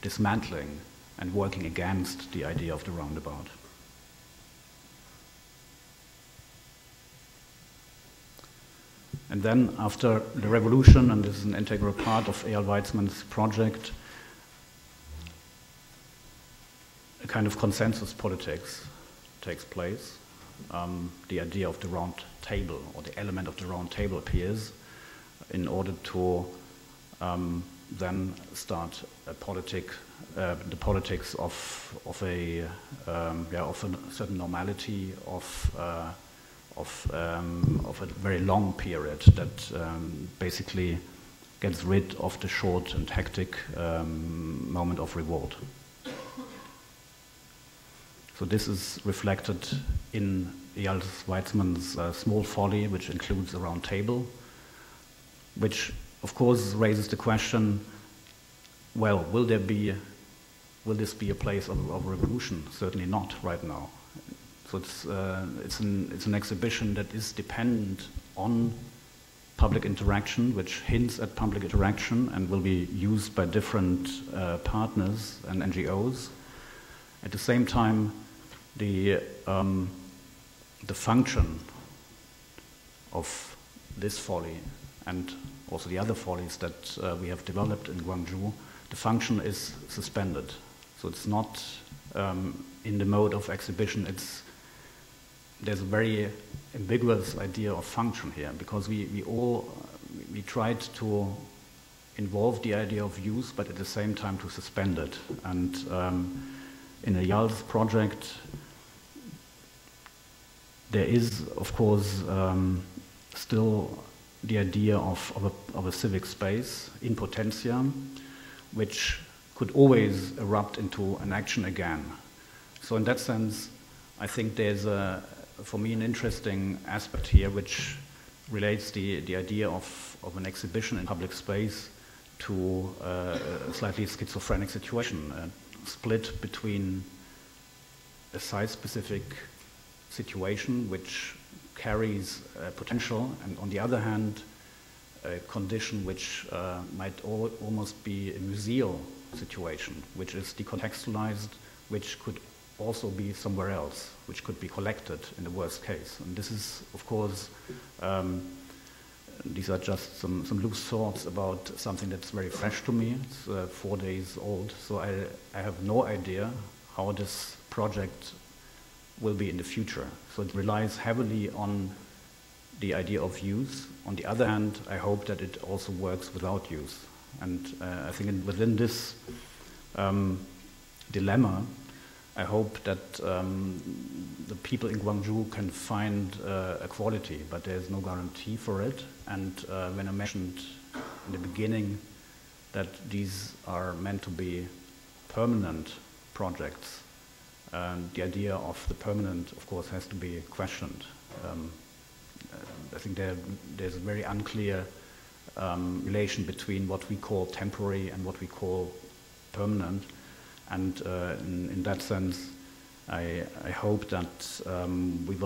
dismantling and working against the idea of the roundabout. And then after the revolution, and this is an integral part of Eyal Weizmann's project, a kind of consensus politics takes place. The idea of the round table, or the element of the round table, appears in order to then start the politics of a certain normality of a very long period that basically gets rid of the short and hectic moment of revolt. So this is reflected in Eyal Weizmann's small folly, which includes a round table, which of course raises the question, well, will this be a place of revolution? Certainly not right now. So it's an exhibition that is dependent on public interaction, which hints at public interaction and will be used by different partners and NGOs. At the same time, the function of this folly and also the other follies that we have developed in Gwangju, the function is suspended. So it's not in the mode of exhibition. There's a very ambiguous idea of function here, because we tried to involve the idea of use, but at the same time to suspend it. And in Eyal's project, there is, of course, still the idea of a civic space in potentia, which could always erupt into an action again. So in that sense, I think there's for me an interesting aspect here, which relates the idea of an exhibition in public space to a slightly schizophrenic situation, split between a site-specific situation which carries potential, and on the other hand a condition which might almost be a museal situation, which is decontextualized, which could also be somewhere else, which could be collected in the worst case. And this is, of course, these are just some loose thoughts about something that's very fresh to me. It's 4 days old, so I have no idea how this project will be in the future. So it relies heavily on the idea of use. On the other hand, I hope that it also works without use. And I think within this dilemma, I hope that the people in Gwangju can find a quality, but there's no guarantee for it. And when I mentioned in the beginning that these are meant to be permanent projects, the idea of the permanent, of course, has to be questioned. I think there's a very unclear relation between what we call temporary and what we call permanent. And in that sense, I hope that we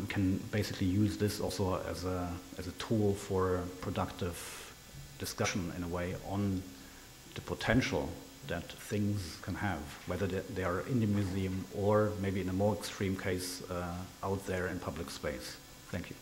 can basically use this also as a tool for productive discussion in a way on the potential that things can have, whether they are in the museum or maybe in a more extreme case out there in public space. Thank you.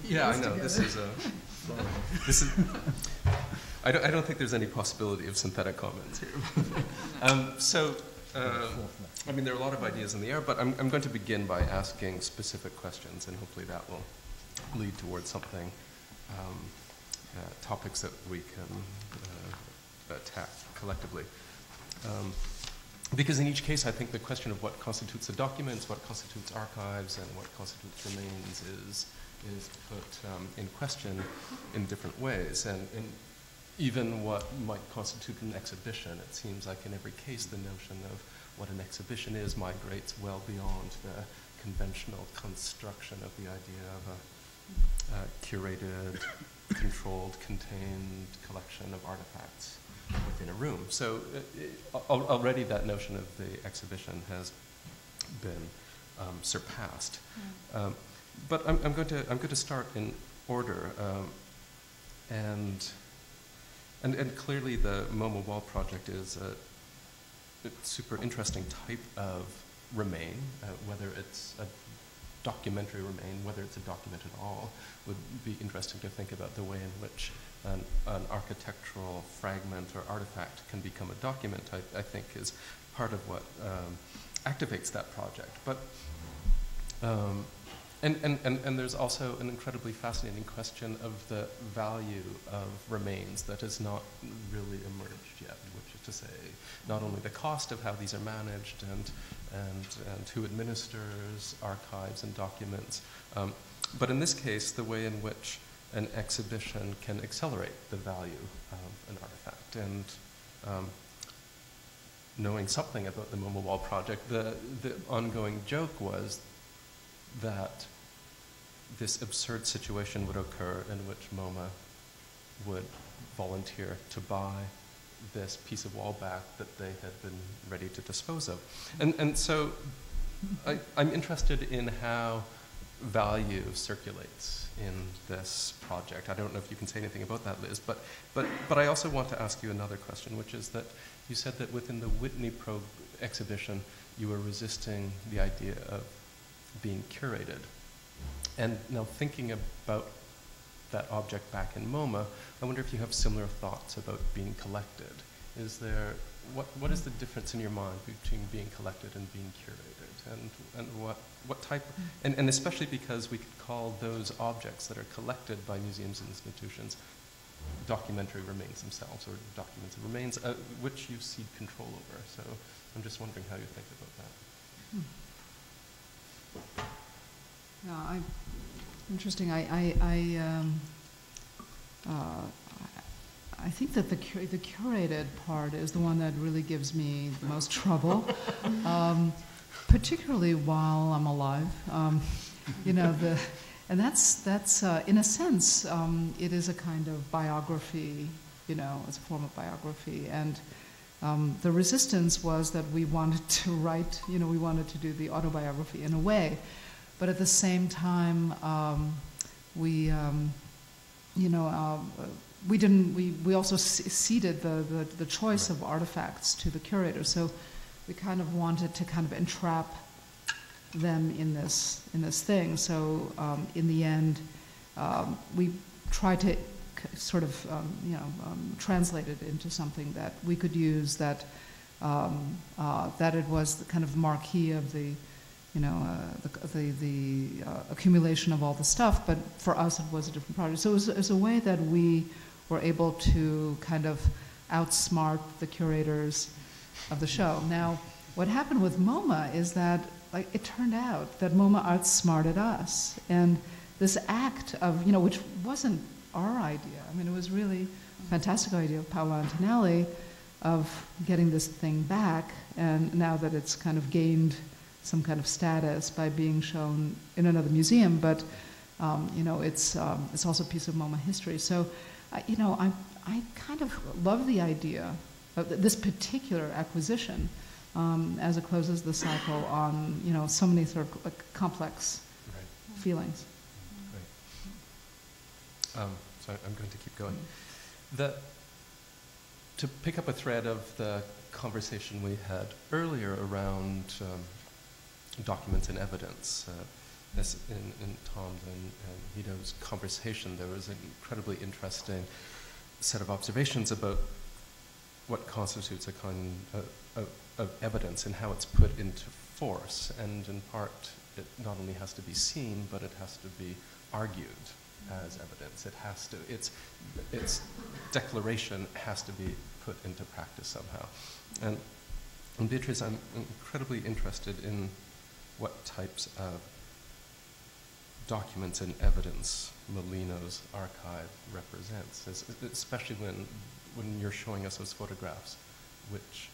Yeah, I know. This is. I don't think there's any possibility of synthetic comments here. I mean, there are a lot of ideas in the air, but I'm going to begin by asking specific questions, and hopefully that will lead towards something, topics that we can attack collectively. Because in each case, I think the question of what constitutes the documents, what constitutes archives, and what constitutes remains is put in question in different ways. And even what might constitute an exhibition, it seems like in every case the notion of what an exhibition is migrates well beyond the conventional construction of the idea of a curated, controlled, contained collection of artifacts within a room. So already that notion of the exhibition has been surpassed. But I'm going to start in order, and clearly the MoMA Wall project is a super interesting type of remain, whether it's a documentary remain, whether it's a document at all, would be interesting to think about the way in which an architectural fragment or artifact can become a document, I think is part of what activates that project. But and there's also an incredibly fascinating question of the value of remains that has not really emerged yet, which is to say, not only the cost of how these are managed and who administers archives and documents, but in this case, the way in which an exhibition can accelerate the value of an artifact. And knowing something about the MoMA Wall project, the ongoing joke was that this absurd situation would occur in which MoMA would volunteer to buy this piece of wall back that they had been ready to dispose of. And so I'm interested in how value circulates in this project. I don't know if you can say anything about that, Liz, but I also want to ask you another question, which is that you said that within the Whitney Probe exhibition, you were resisting the idea of being curated. And now thinking about that object back in MoMA, I wonder if you have similar thoughts about being collected. Is there, what is the difference in your mind between being collected and being curated? And what type, and especially because we could call those objects that are collected by museums and institutions documentary remains themselves, or documents of remains, which you cede control over. So I'm just wondering how you think about that. Yeah, interesting. I think that the curated part is the one that really gives me the most trouble, particularly while I'm alive. And that's in a sense, it is a kind of biography. It's a form of biography, and the resistance was that we wanted to write. We wanted to do the autobiography in a way, but at the same time, we also ceded the choice of artifacts to the curator. So we kind of wanted to kind of entrap them in this thing. So in the end, we tried to sort of translate it into something that we could use. That it was the kind of marquee of the accumulation of all the stuff, but for us it was a different project. So it was a way that we were able to kind of outsmart the curators of the show. Now, what happened with MoMA is that it turned out that MoMA outsmarted us, and this act of which wasn't our idea. I mean, it was really a fantastic idea of Paolo Antonelli of getting this thing back, and now that it's kind of gained some kind of status by being shown in another museum, but it's also a piece of MoMA history. So, I kind of love the idea of this particular acquisition as it closes the cycle on so many sort of complex feelings. Right. So I'm going to keep going. To pick up a thread of the conversation we had earlier around documents and evidence. In Tom's and Guido's conversation, there was an incredibly interesting set of observations about what constitutes a kind of evidence and how it's put into force. And in part, it not only has to be seen, but it has to be argued as evidence. It has to, its declaration has to be put into practice somehow. And Beatriz, I'm incredibly interested in what types of documents and evidence Molino's archive represents, especially when you're showing us those photographs, which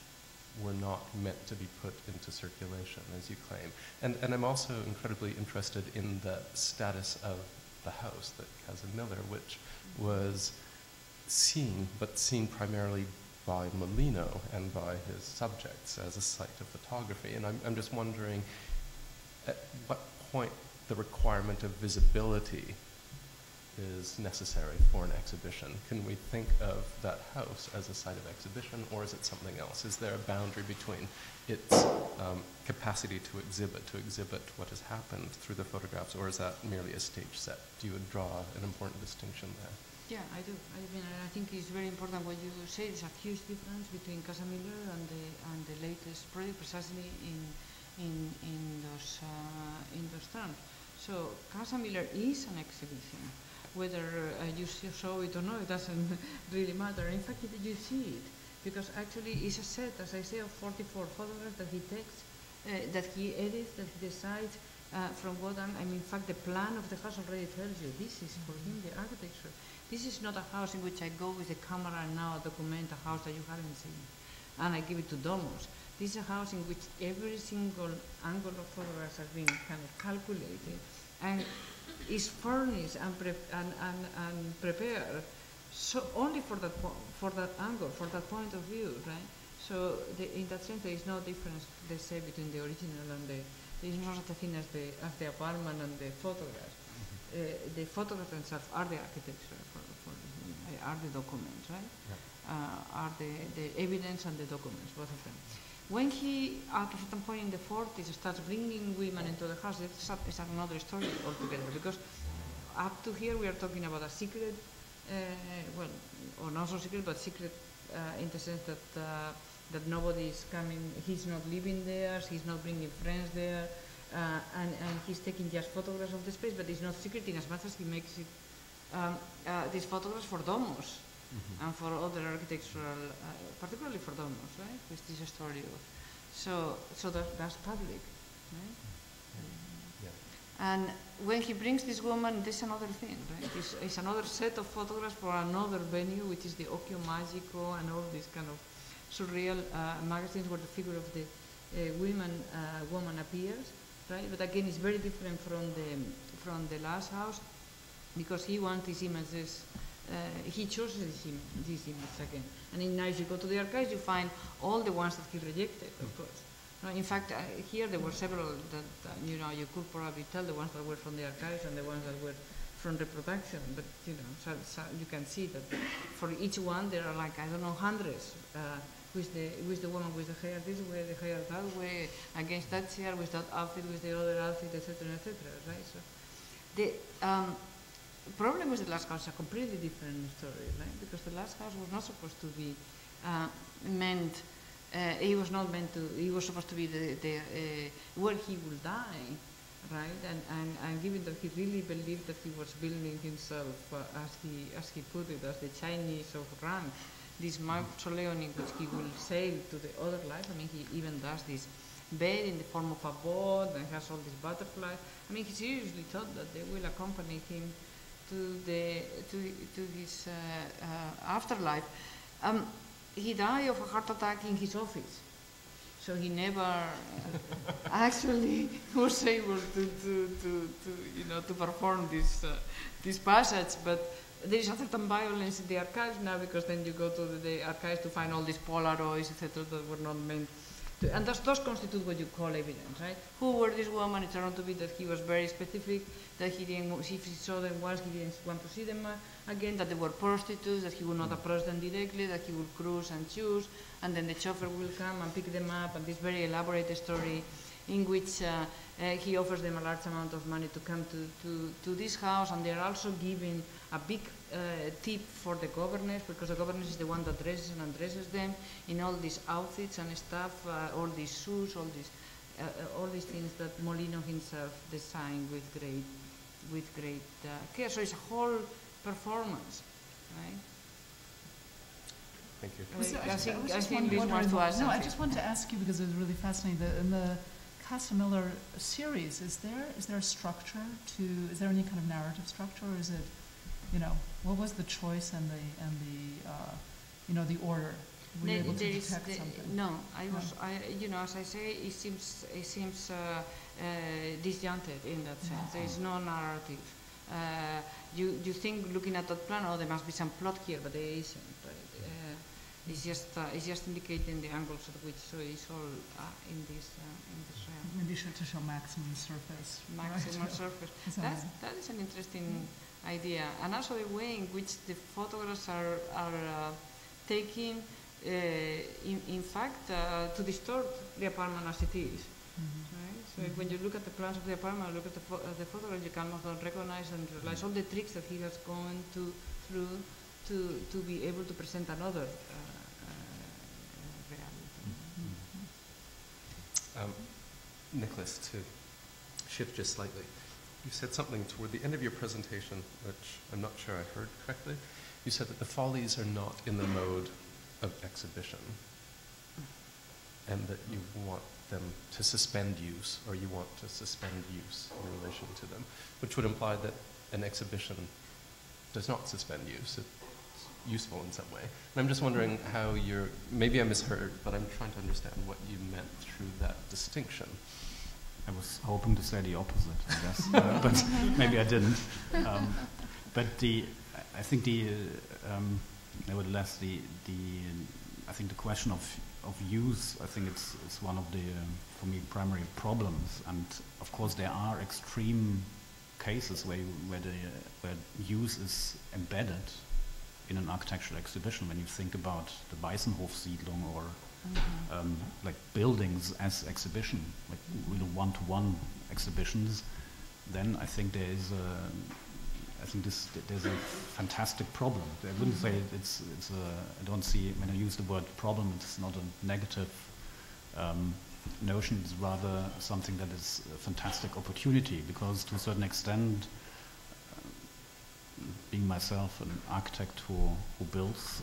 were not meant to be put into circulation, as you claim. And I'm also incredibly interested in the status of the house, the Casa Miller, which was seen, but seen primarily by Molino and by his subjects as a site of photography. And I'm just wondering at what point the requirement of visibility is necessary for an exhibition. Can we think of that house as a site of exhibition, or is it something else? Is there a boundary between its capacity to exhibit what has happened through the photographs, or is that merely a stage set? Do you draw an important distinction there? Yeah, I do. I mean, I think it's very important what you say. There's a huge difference between Casa Miller and the latest project, precisely in those terms. So Casa Miller is an exhibition. Whether you show it or not, it doesn't really matter. In fact, you see it, because actually it's a set, as I say, of 44 photographs that he takes, that he edits, that he decides from what angle. I mean, in fact, the plan of the house already tells you this is for him, the architecture. This is not a house in which I go with the camera and now document a house that you haven't seen, and I give it to Domos. This is a house in which every single angle of photographs has been kind of calculated and is furnished and prepared so only for that angle, for that point of view, right? So in that sense, there is no difference, let's say, between the original and there is no such a thing as the apartment and the photographs. The photographs themselves are the architecture, are the documents, right? Yeah. Are the evidence and the documents, both of them. When he, at a certain point in the 40s, starts bringing women into the house, it's another story altogether, because up to here we are talking about a secret, well, or not so secret, but secret in the sense that nobody is coming, he's not living there, he's not bringing friends there, and he's taking just photographs of the space, but it's not secret in as much as he makes it these photographs for Domos. Mm-hmm. And for other architectural, particularly for Domos, right? With this story of, so that's public, right? Yeah. And when he brings this woman, there's another thing, right? It's another set of photographs for another venue, which is the Occhio Magico and all these kind of surreal magazines where the figure of the woman appears, right? But again, it's very different from the last house, because he wants these images. He chose this image again. And now, if you go to the archives, you find all the ones that he rejected, of course. In fact, here there were several that you could probably tell the ones that were from the archives and the ones that were from reproduction. But so you can see that for each one there are like, I don't know, hundreds. With the woman with the hair this way, the hair that way, against that chair, with that outfit, with the other outfit, etc., right? So the problem with the last house is a completely different story, right? Because the last house was not supposed to be meant. He was not meant to. He was supposed to be where he will die, right? And given that he really believed that he was building himself, as he put it, as the Chinese of rank, this mausoleum in which he will sail to the other life. I mean, he even does this bed in the form of a boat and has all these butterflies. I mean, he seriously thought that they will accompany him to his afterlife. He died of a heart attack in his office, so he never actually was able to perform this passage. But there is a certain violence in the archives now, because then you go to the archives to find all these Polaroids, etc., that were not meant to, and those constitute what you call evidence, right? Who were this woman? It turned out to be that he was very specific, that he didn't, if he saw them once, he didn't want to see them again, that they were prostitutes, that he would not approach them directly, that he would cruise and choose, and then the chauffeur will come and pick them up, and this very elaborate story in which he offers them a large amount of money to come to this house, and they are also giving a big tip for the governess, because the governess is the one that dresses and undresses them in all these outfits and stuff, all these shoes, all these things that Molino himself designed with great care. So it's a whole performance, right? Thank you. I think Liz wants to ask something. No, I just wanted to ask you, because it was really fascinating. In the Casa Miller series, is there a structure to? Is there any kind of narrative structure, or is it, what was the choice and the order? Were you able to detect something? No, as I say, it seems disjointed in that sense. There is no narrative. You think, looking at that plan, there must be some plot here, but there isn't. Right? It's just indicating the angles at which, so it's all in this realm. Maybe to show maximum surface. Maximum surface. That is an interesting idea, and also the way in which the photographs are taken, in fact, to distort the apartment as it is. Right? So when you look at the plans of the apartment, look at the photograph, you can often recognize and realize all the tricks that he has gone through to be able to present another reality. Nikolaus, to shift just slightly, you said something toward the end of your presentation, which I'm not sure I heard correctly. You said that the Follies are not in the mode of exhibition, and that you want them to suspend use, or you want to suspend use in relation to them, which would imply that an exhibition does not suspend use. It's useful in some way. And I'm just wondering how maybe I misheard, but I'm trying to understand what you meant through that distinction. I was hoping to say the opposite, I guess, but maybe I didn't. But I think nevertheless, I think the question of use, I think it's one of the, for me, primary problems. And of course, there are extreme cases where use is embedded in an architectural exhibition. When you think about the Weissenhof-Siedlung or like buildings as exhibition, like really one-to-one exhibitions, then I think there's a fantastic problem. I wouldn't say I don't see, when I use the word problem, it's not a negative notion, it's rather something that is a fantastic opportunity, because to a certain extent, being myself an architect who builds,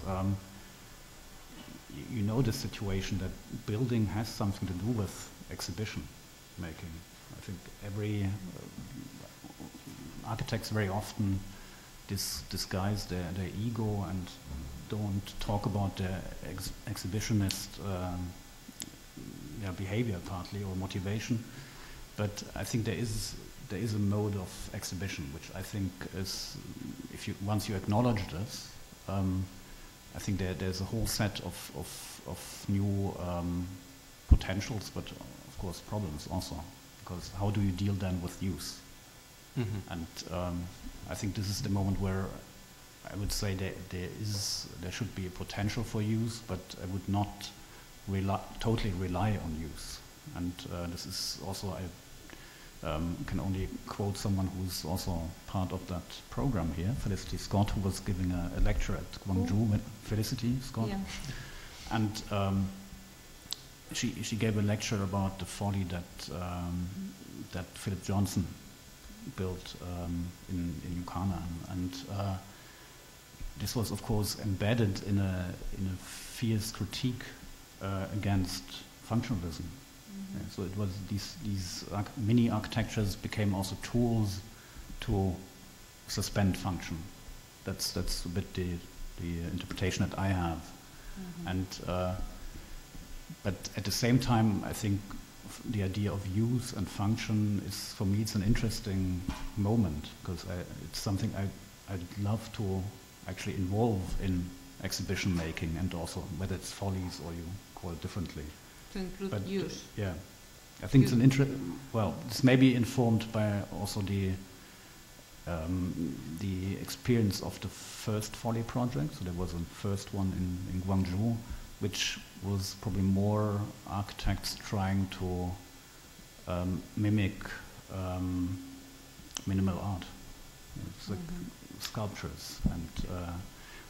you know the situation that building has something to do with exhibition making. I think every architects very often disguise their ego and don't talk about their exhibitionist behavior partly or motivation. But I think there is a mode of exhibition which I think is, once you acknowledge this, I think there's a whole set of new potentials, but of course problems also, because how do you deal then with use? Mm-hmm. And I think this is the moment where I would say there should be a potential for use, but I would not totally rely on use. And this is also, I can only quote someone who's also part of that program here, Felicity Scott, who was giving a lecture at Gwangju. Felicity Scott. Yeah. And she gave a lecture about the folly that Philip Johnson built in Yucana, and this was of course embedded in a fierce critique against functionalism. Mm-hmm. Yeah, so it was these mini architectures became also tools to suspend function. That's a bit the interpretation that I have. Mm-hmm. And but at the same time, I think the idea of use and function is, for me, it's an interesting moment, because it's something I'd love to actually involve in exhibition making, and also whether it's follies or you call it differently. To include use. Yeah, I think it's an well, this may be informed by also the experience of the first folly project. So there was a first one in Gwangju, which was probably more architects trying to mimic minimal art. It's like sculptures, and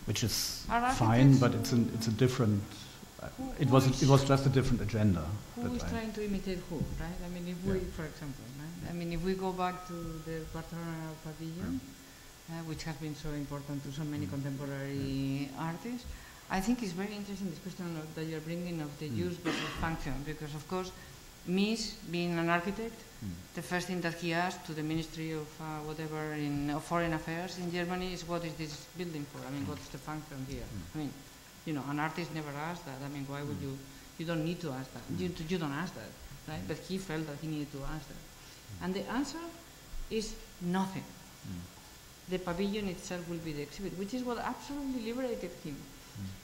which is fine, but it's a different. It was just a different agenda. Who is trying to imitate who, right? I mean, if we, for example, right? I mean, if we go back to the Barcelona pavilion, which has been so important to so many contemporary artists, I think it's very interesting, this question that you're bringing of the use versus function, because of course, Mies, being an architect, the first thing that he asked to the Ministry of whatever in Foreign Affairs in Germany is, what is this building for? I mean, what's the function here? I mean, you know, an artist never asked that. I mean, why would you don't need to ask that. You don't ask that, right? But he felt that he needed to ask that. And the answer is nothing. The pavilion itself will be the exhibit, which is what absolutely liberated him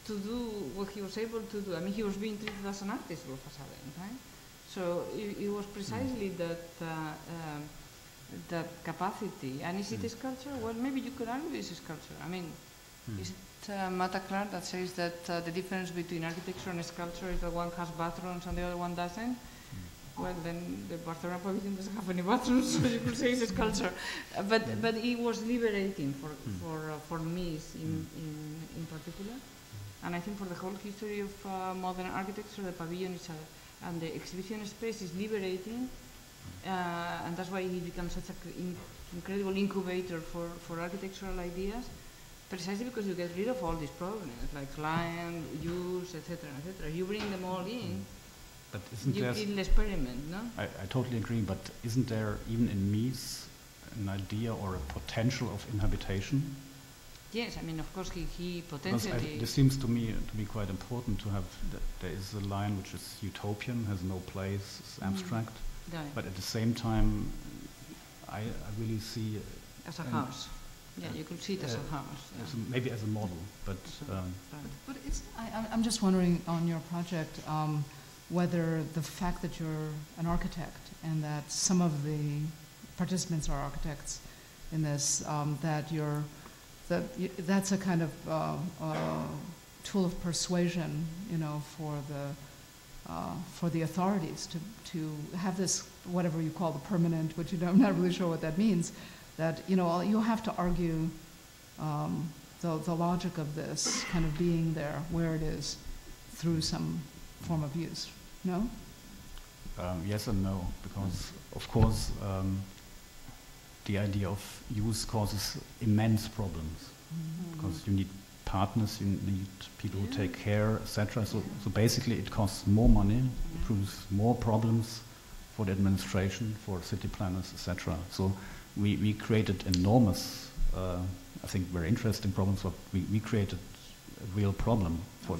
to do what he was able to do. I mean, he was being treated as an artist all of a sudden, right? So it was precisely that capacity. And is it a sculpture? Well, maybe you could argue it's a sculpture. I mean, is it Mata Clark that says that the difference between architecture and sculpture is that one has bathrooms and the other one doesn't? Well, then the Barcelona pavilion doesn't have any bathrooms, so you could say it's a sculpture. But it was liberating for me in particular. And I think for the whole history of modern architecture, the pavilion is and the exhibition space is liberating, and that's why it becomes such an incredible incubator for architectural ideas, precisely because you get rid of all these problems, like client, use, etc., etc. You bring them all in, but isn't you kill experiment, no? I totally agree, but isn't there, even in Mies, an idea or a potential of inhabitation? Yes, I mean, of course, he potentially... This seems to me to be quite important to have, there is a line which is utopian, has no place, is abstract, but at the same time, I really see... As a house. Yeah, you could see it as a house. Yeah. Maybe as a model, but... But I'm just wondering on your project, whether the fact that you're an architect and that some of the participants are architects in this, that's a kind of tool of persuasion, you know, for the authorities to have this, whatever you call the permanent, which I'm not really sure what that means, that, you know, you have to argue the logic of this kind of being there where it is through some form of use, no? Yes and no, because of course the idea of use causes immense problems, because you need partners, you need people who take care, etc. So basically it costs more money, it produces more problems, for the administration, for city planners, etc. So we created enormous, I think, very interesting problems, but we created a real problem for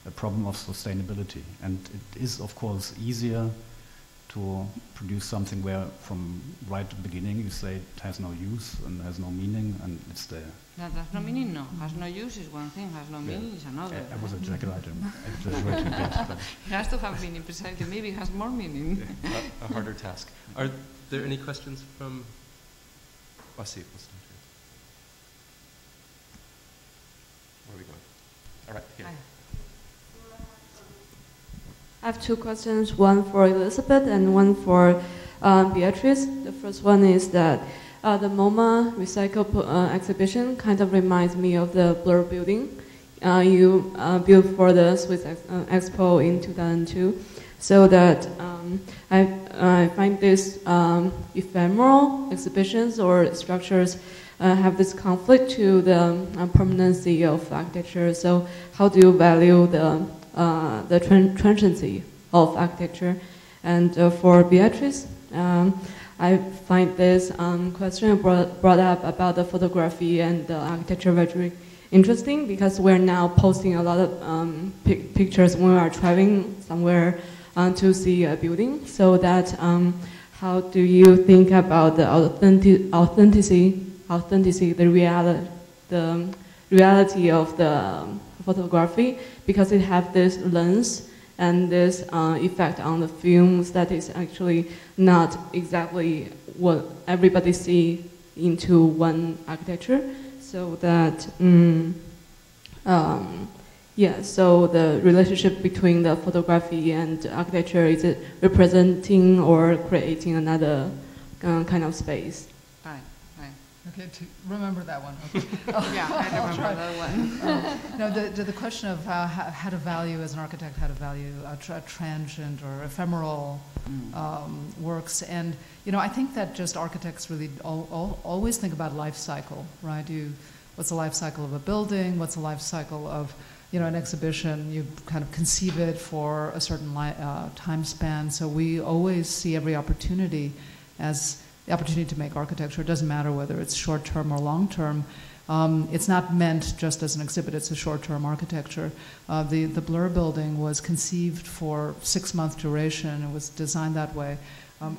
a problem of sustainability. And it is, of course, easier to produce something where from right at the beginning you say it has no use and has no meaning and it's there. That has no meaning, no. Has no use is one thing, has no meaning is another. I was exaggerating a bit. But it has to have meaning, precisely. Maybe it has more meaning. A harder task. Are there any questions from Vasif? Where are we going? All right, here. I have two questions, one for Elizabeth and one for Beatriz. The first one is that the MoMA Recycled exhibition kind of reminds me of the Blur building you built for the Swiss Expo in 2002. So that I find these ephemeral exhibitions or structures have this conflict to the permanency of architecture. So how do you value the transiency of architecture? And for Beatriz, I find this question brought up about the photography and the architecture very interesting, because we're now posting a lot of pictures when we are traveling somewhere to see a building. So that how do you think about the authenticity, the reality of the photography, because it has this lens and this effect on the films that is actually not exactly what everybody see into one architecture. So that, so the relationship between the photography and architecture, is it representing or creating another kind of space? Right. Okay, to remember that one. Okay. Yeah, I remember that one. No, the question of how to value, as an architect, how to value transient or ephemeral works. And, I think that just architects really always think about life cycle, right? What's the life cycle of a building? What's the life cycle of, an exhibition? You kind of conceive it for a certain time span. So we always see every opportunity as the opportunity to make architecture. It doesn't matter whether it's short-term or long-term. It's not meant just as an exhibit, it's a short-term architecture. The Blur building was conceived for 6-month duration. It was designed that way.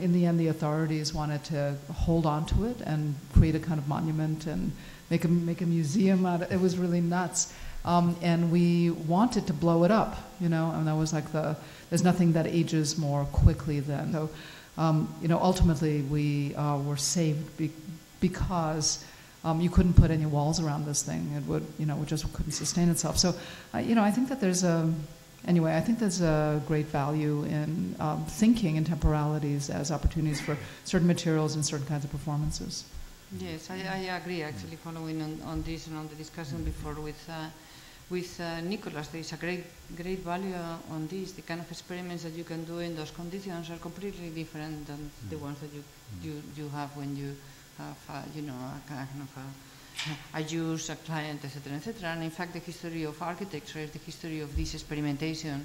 In the end, the authorities wanted to hold on to it and create a kind of monument and make a museum out of it. It was really nuts. And we wanted to blow it up, and that was like there's nothing that ages more quickly than. So, ultimately we were saved because you couldn't put any walls around this thing. It would, it just couldn't sustain itself. So, I think that there's a great value in thinking in temporalities as opportunities for certain materials and certain kinds of performances. Yes, I agree, actually, following on this and on the discussion before with Nikolaus. There is a great value on this. The kind of experiments that you can do in those conditions are completely different than the ones that you have when you have, a kind of a use, a client, etc., etc. And in fact, the history of architecture is the history of this experimentation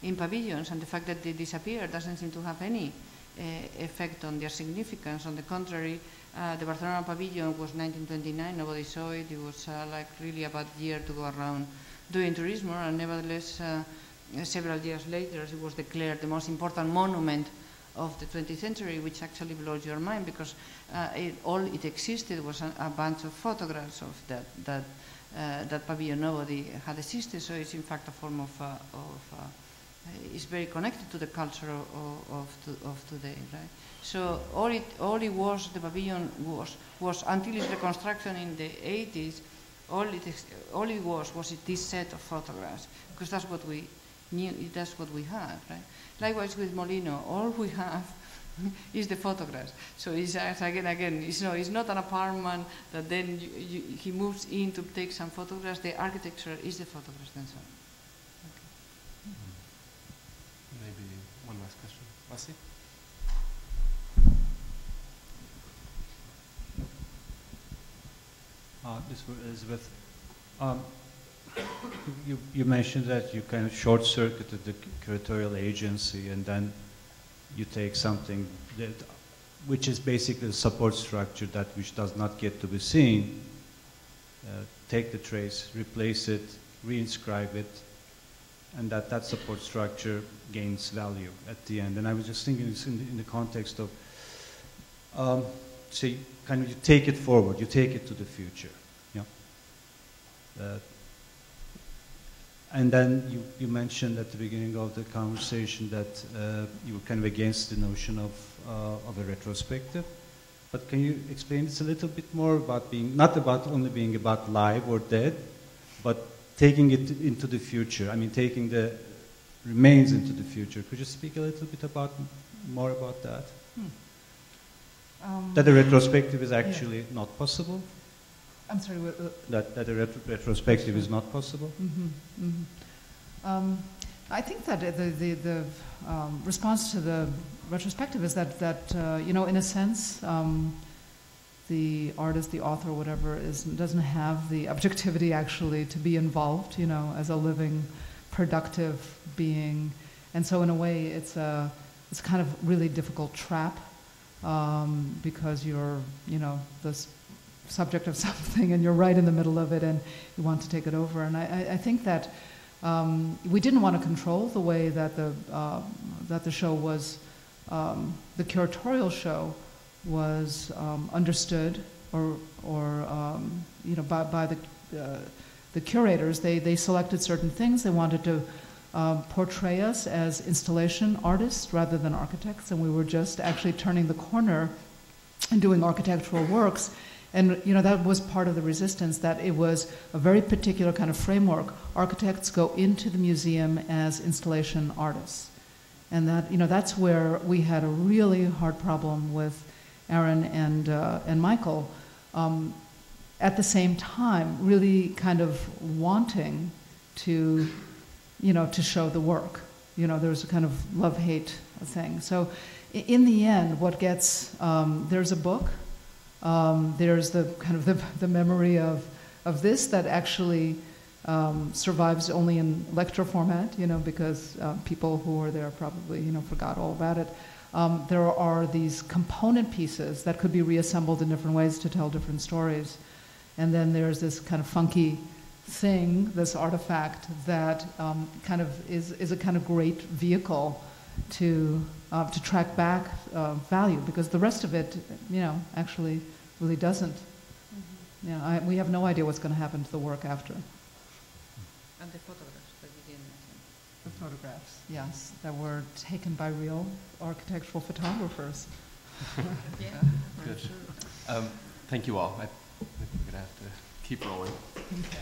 in pavilions, and the fact that they disappear doesn't seem to have any effect on their significance. On the contrary, the Barcelona pavilion was 1929, nobody saw it. It was like really a bad year to go around doing tourism, and nevertheless, several years later, it was declared the most important monument of the 20th century, which actually blows your mind, because all it existed was a bunch of photographs of that pavilion. Nobody had existed, so it's in fact a form of it's very connected to the culture of today, right? So all it was, the pavilion was until its reconstruction in the 80s, all it was this set of photographs, because that's what we knew, that's what we had, right? Likewise with Molino, all we have is the photographs. So it's again, it's not an apartment that then he moves in to take some photographs. The architecture is the photographs themselves. Okay. Maybe one last question. Vasif? This is with, you mentioned that you kind of short-circuited the curatorial agency, and then you take something that, which is basically the support structure that which does not get to be seen, take the trace, replace it, reinscribe it, and that support structure gains value at the end. And I was just thinking this in the context of, say, kind of you take it forward, you take it to the future. Yeah. And then you mentioned at the beginning of the conversation that you were kind of against the notion of a retrospective. But can you explain this a little bit more about being, not about only being about live or dead, but taking it into the future? I mean, taking the remains into the future. Could you speak a little bit more about that? That a retrospective is actually not possible? I'm sorry. That a retrospective is not possible? I think that the response to the retrospective is that you know, in a sense, the artist, the author, whatever, doesn't have the objectivity actually to be involved, you know, as a living, productive being, and so in a way, it's kind of really difficult trap because you're, you know, the subject of something, and you're right in the middle of it, and you want to take it over. And I think that we didn't want to control the way that the show was, the curatorial show was understood, or you know, by the curators. They selected certain things. They wanted to portray us as installation artists rather than architects, and we were just actually turning the corner and doing architectural works. And you know, that was part of the resistance, that it was a very particular kind of framework. Architects go into the museum as installation artists. And that, you know, that's where we had a really hard problem with Aaron and Michael. At the same time, really kind of wanting to, you know, to show the work. You know, there's a kind of love-hate thing. So in the end, what gets, there's a book, there's the kind of the memory of this that actually survives only in lecture format, you know, because people who were there probably, you know, forgot all about it. There are these component pieces that could be reassembled in different ways to tell different stories. And then there's this kind of funky thing, this artifact that kind of is a kind of great vehicle to track back value, because the rest of it, you know, actually really doesn't. Mm-hmm. You know, we have no idea what's going to happen to the work after. And the photographs that you didn't mention. The photographs, yes, that were taken by real architectural photographers. Yeah. Good. Thank you all. I think we're going to have to keep rolling. Okay.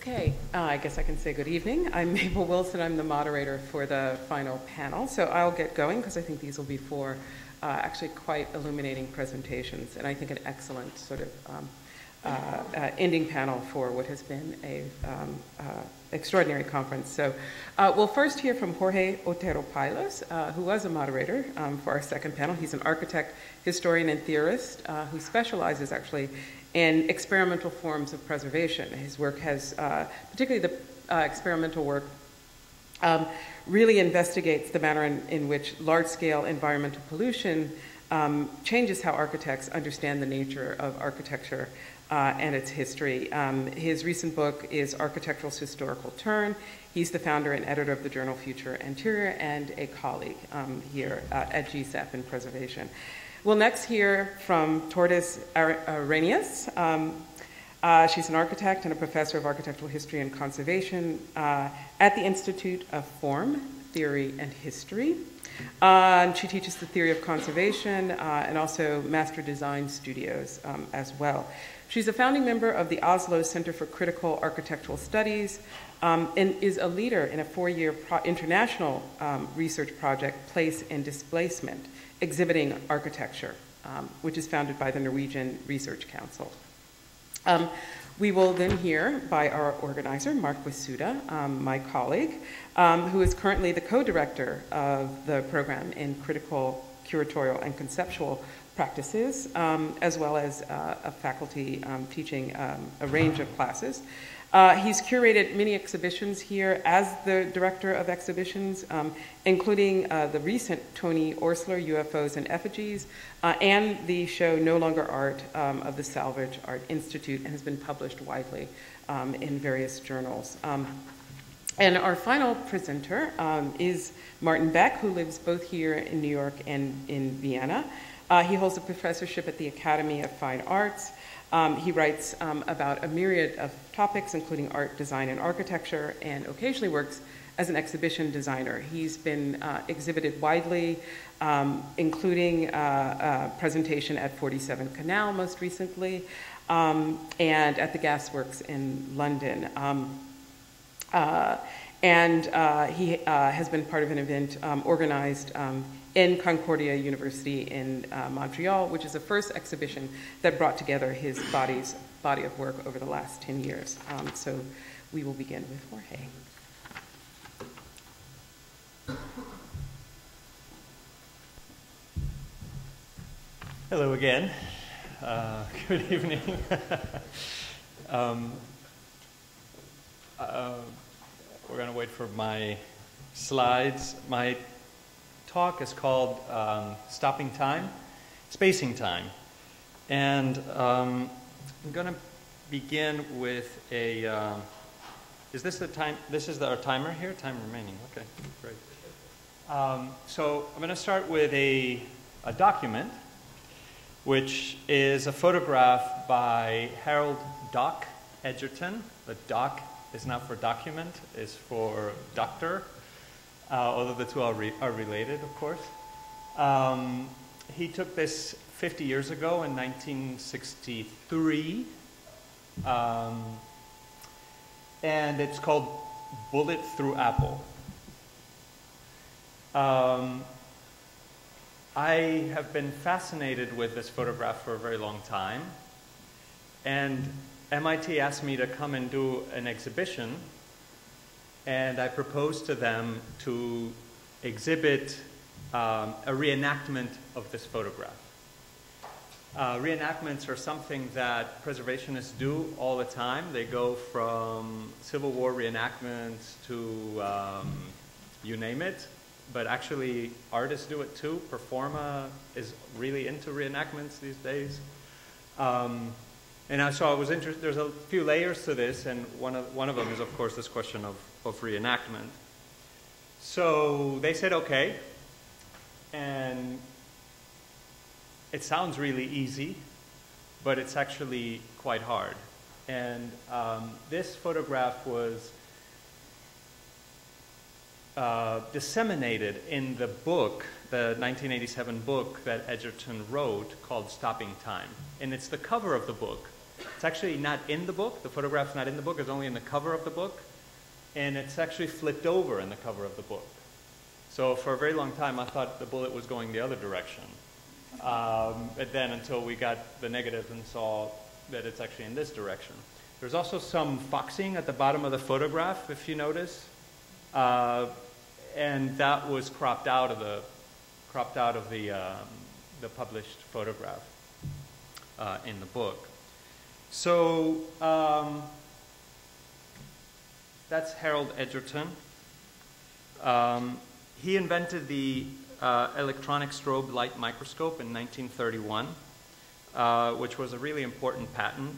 Okay, I guess I can say good evening. I'm Mabel Wilson. I'm the moderator for the final panel. So I'll get going because I think these will be four actually quite illuminating presentations, and I think an excellent sort of ending panel for what has been a extraordinary conference. So we'll first hear from Jorge Otero-Pailos, who was a moderator for our second panel. He's an architect, historian, and theorist who specializes actually in experimental forms of preservation. His work has, particularly the experimental work, really investigates the manner in which large-scale environmental pollution changes how architects understand the nature of architecture and its history. His recent book is Architectural's Historical Turn. He's the founder and editor of the journal Future Anterior and a colleague here at GSAPP in preservation. We'll next hear from Thordis Arrhenius. She's an architect and a professor of architectural history and conservation at the Institute of Form, Theory, and History. She teaches the theory of conservation and also master design studios as well. She's a founding member of the Oslo Center for Critical Architectural Studies and is a leader in a 4-year international research project, Place and Displacement, exhibiting architecture, which is founded by the Norwegian Research Council. We will then hear by our organizer, Mark Wasuda, my colleague, who is currently the co-director of the program in critical, curatorial, and conceptual practices, as well as a faculty teaching a range of classes. He's curated many exhibitions here as the director of exhibitions, including the recent Tony Orsler, UFOs and Effigies, and the show No Longer Art of the Salvage Art Institute, and has been published widely in various journals. And our final presenter is Martin Beck, who lives both here in New York and in Vienna. He holds a professorship at the Academy of Fine Arts. He writes about a myriad of topics, including art, design, and architecture, and occasionally works as an exhibition designer. He's been exhibited widely, including a presentation at 47 Canal most recently, and at the Gasworks in London. He has been part of an event organized in Concordia University in Montreal, which is the first exhibition that brought together his body of work over the last 10 years. So we will begin with Jorge. Hello again. Good evening. We're going to wait for my slides. My talk is called Stopping Time, Spacing Time. And I'm going to begin with a, is this the time, this is our timer here? Time remaining, okay, great. So I'm going to start with a document, which is a photograph by Harold Doc Edgerton. The doc is not for document, it's for doctor. Although the two are related, of course. He took this 50 years ago in 1963, and it's called Bullet Through Apple. I have been fascinated with this photograph for a very long time, and MIT asked me to come and do an exhibition. And I proposed to them to exhibit a reenactment of this photograph. Reenactments are something that preservationists do all the time. They go from Civil War reenactments to you name it. But actually, artists do it too. Performa is really into reenactments these days. And so I was interested. There's a few layers to this, and one of them is, of course, this question of reenactment. So they said, okay, and it sounds really easy, but it's actually quite hard. And this photograph was disseminated in the book, the 1987 book that Edgerton wrote called Stopping Time. And it's the cover of the book It's actually not in the book. The photograph's not in the book. It's only in the cover of the book. And it's actually flipped over in the cover of the book. So for a very long time, I thought the bullet was going the other direction. But then until we got the negative and saw that it's actually in this direction. There's also some foxing at the bottom of the photograph, if you notice. And that was cropped out of the published photograph in the book. So that's Harold Edgerton. He invented the electronic strobe light microscope in 1931, which was a really important patent.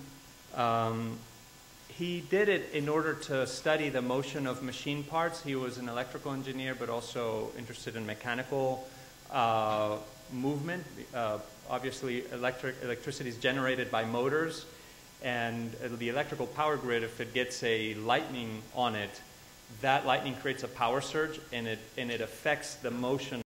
He did it in order to study the motion of machine parts. He was an electrical engineer, but also interested in mechanical movement. Obviously, electricity is generated by motors, and the electrical power grid, if it gets a lightning on it, that lightning creates a power surge, and it affects the motion